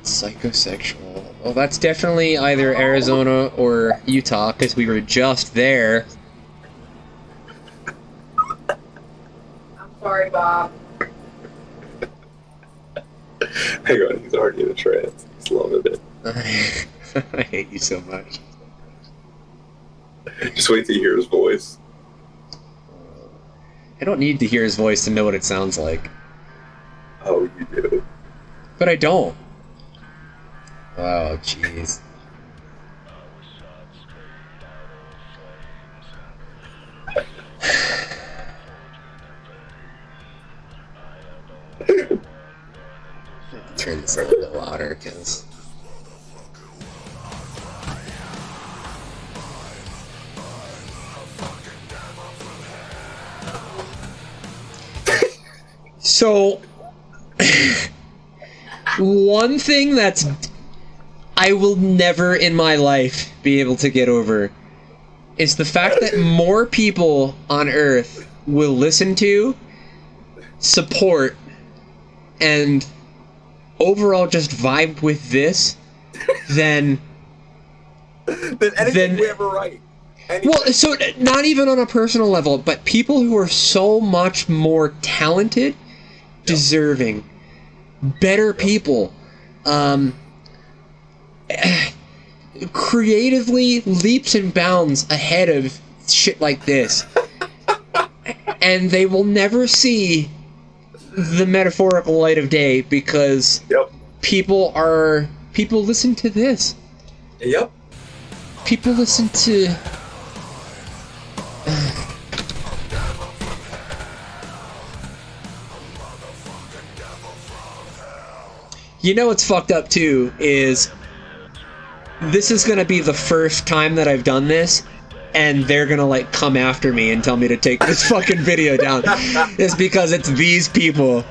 Psychosexual. Well, that's definitely either Arizona or Utah, because we were just there. I'm sorry, Bob. Hang on, he's already in a trance. He's loving it. I hate you so much. Just wait till you hear his voice. I don't need to hear his voice to know what it sounds like. Oh, you do. But I don't. Oh, jeez. Turn this a little bit louder, because... So, one thing that's I will never in my life be able to get over is the fact that more people on Earth will listen to, support, and overall just vibe with this than anything we ever write. Anything. Well, so not even on a personal level, but people who are so much more talented, deserving, better people, creatively leaps and bounds ahead of shit like this. And they will never see the metaphorical light of day because people listen to this. Yep. People listen to... You know what's fucked up too is this is gonna be the first time that I've done this, and they're gonna like come after me and tell me to take this fucking video down. It's because it's these people.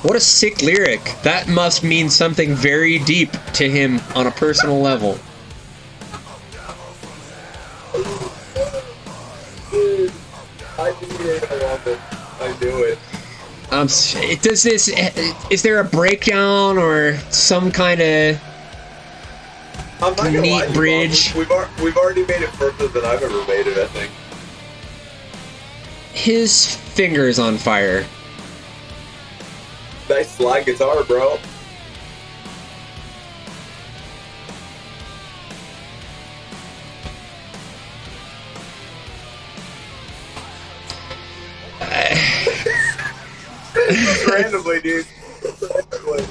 What a sick lyric. That must mean something very deep to him on a personal level. I love it. I knew it. Does this? Is there a breakdown or some kind of neat bridge? We've already made it further than I've ever made it, I think. His finger's on fire. Nice slide guitar, bro. Randomly, dude. Randomly.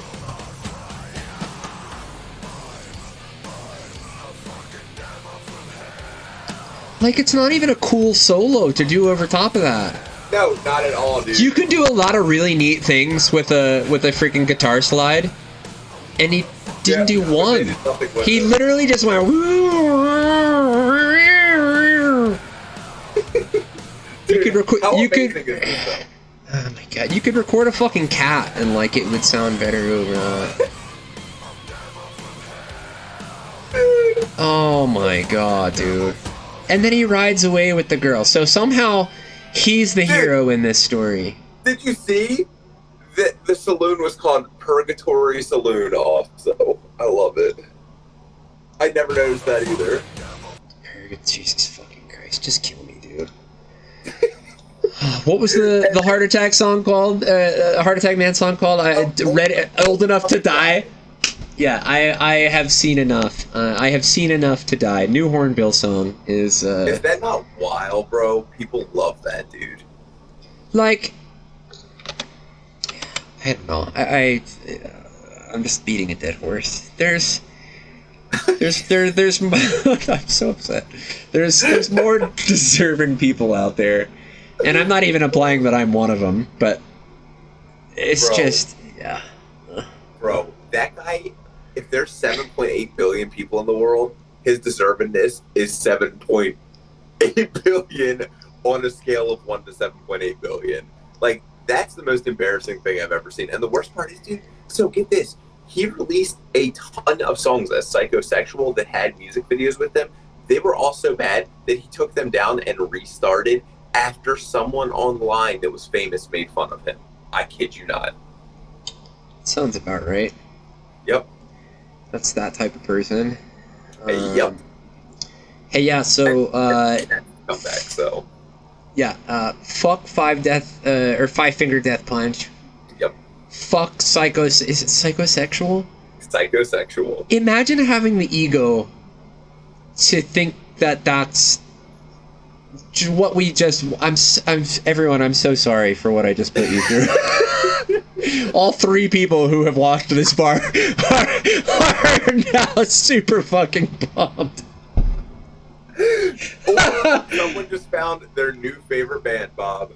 Like, it's not even a cool solo to do over top of that. No, not at all, dude. You could do a lot of really neat things with a freaking guitar slide, and he didn't do one. He literally just went. You could record. You could. Oh my god! You could record a fucking cat, and like it would sound better over that. Oh my god, dude! And then he rides away with the girl. So somehow. He's the hero in this story. Did you see that the saloon was called Purgatory Saloon also? I love it. I never noticed that either. Jesus fucking Christ, just kill me, dude. What was the Heart Attack song called? Heart Attack Man song called? I read it, Old Enough to Die. Yeah, I have seen enough. I have seen enough to die. New Hornbill song is... Is that not wild, bro? People love that, dude. Like... I don't know. I'm just beating a dead horse. There's I'm so upset. There's more deserving people out there. And I'm not even implying that I'm one of them, but... It's just... Yeah. Bro, that guy... If there's 7.8 billion people in the world, his deservedness is 7.8 billion on a scale of 1 to 7.8 billion. Like, that's the most embarrassing thing I've ever seen. And the worst part is, dude, so get this. He released a ton of songs as Psychosexual that had music videos with them. They were all so bad that he took them down and restarted after someone online that was famous made fun of him. I kid you not. Sounds about right. Yep. That's that type of person. Yep. Hey, yeah, so, come back, so. Yeah, fuck Five Finger Death Punch. Yep. Fuck is it Psychosexual? Psychosexual. Imagine having the ego to think that that's what we just. Everyone. I'm so sorry for what I just put you through. All 3 people who have watched this bar are now super fucking bummed. Someone just found their new favorite band, Bob.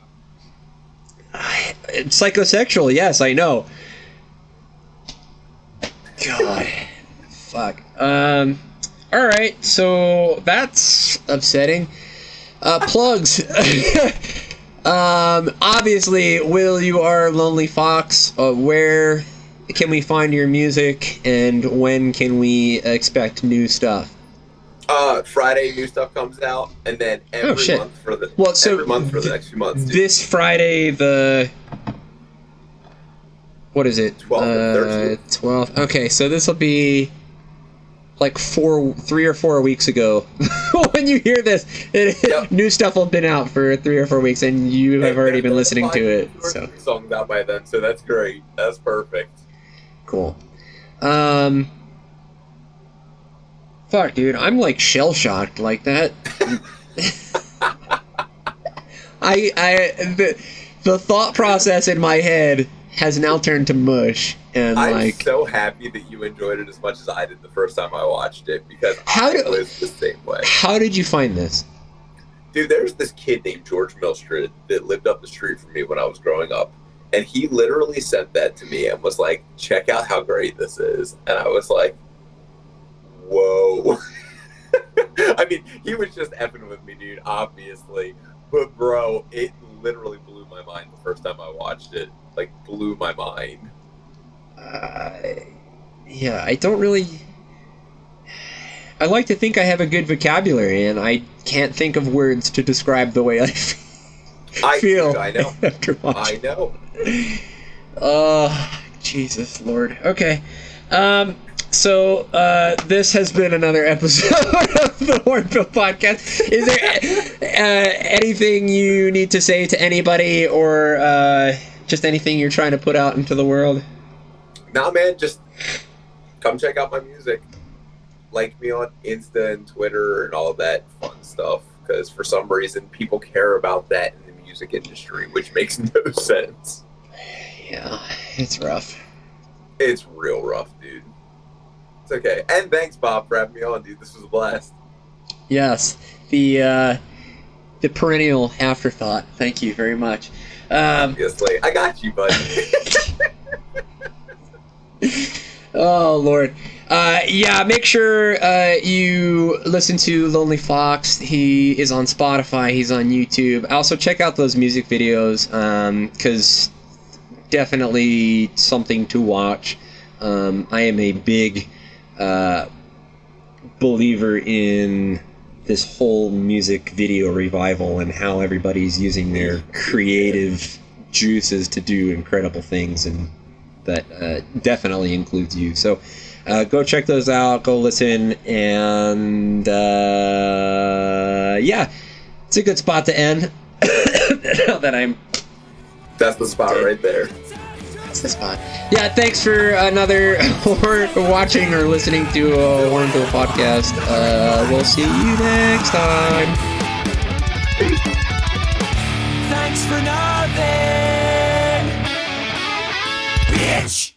Psychosexual, yes, I know. God. Fuck. Alright, so that's upsetting. Plugs. Obviously, Will, you are Lonely Fox. Where can we find your music, and when can we expect new stuff? Friday, new stuff comes out, and then every month for the next few months. This Friday, the what is it? 12th. 12th. Okay, so this will be like 3 or 4 weeks ago. When you hear this, new stuff will have been out for 3 or 4 weeks, and you have already been listening to it. So songs out by then, so that's great. That's perfect. Cool. Fuck, dude, I'm like shell shocked like that. The thought process in my head has now turned to mush, and I'm so happy that you enjoyed it as much as I did the first time I watched it, because I was the same way. How did you find this? Dude, there's this kid named George Milstrid that lived up the street from me when I was growing up, and he literally sent that to me and was like, check out how great this is. And I was like, whoa. I mean, he was just effing with me, dude, obviously. But, bro, it literally blew my mind the first time I watched it. Like, blew my mind. Yeah, I don't really... I like to think I have a good vocabulary, and I can't think of words to describe the way I feel. I know. After watching. I know. Jesus Lord. Okay. So, this has been another episode of the Hornbill Podcast. Is there anything you need to say to anybody, or just anything you're trying to put out into the world? Nah, man, just come check out my music. Like me on Insta and Twitter and all of that fun stuff, because for some reason people care about that in the music industry, which makes no sense. Yeah, it's rough. It's real rough, dude. It's okay. And thanks, Bob, for having me on, dude. This was a blast. Yes, the perennial afterthought. Thank you very much. Obviously, I got you, buddy. Oh Lord. Yeah, make sure you listen to Lonely Fox. He is on Spotify. He's on YouTube. Also, check out those music videos, because definitely something to watch. I am a big believer in this whole music video revival and how everybody's using their creative juices to do incredible things, and that definitely includes you. So go check those out, go listen, and yeah, it's a good spot to end. Now that I'm... That's the spot right there. That's the spot. Yeah, thanks for another watching or listening to a Hornbill Podcast. We'll see you next time. Thanks for nothing, bitch.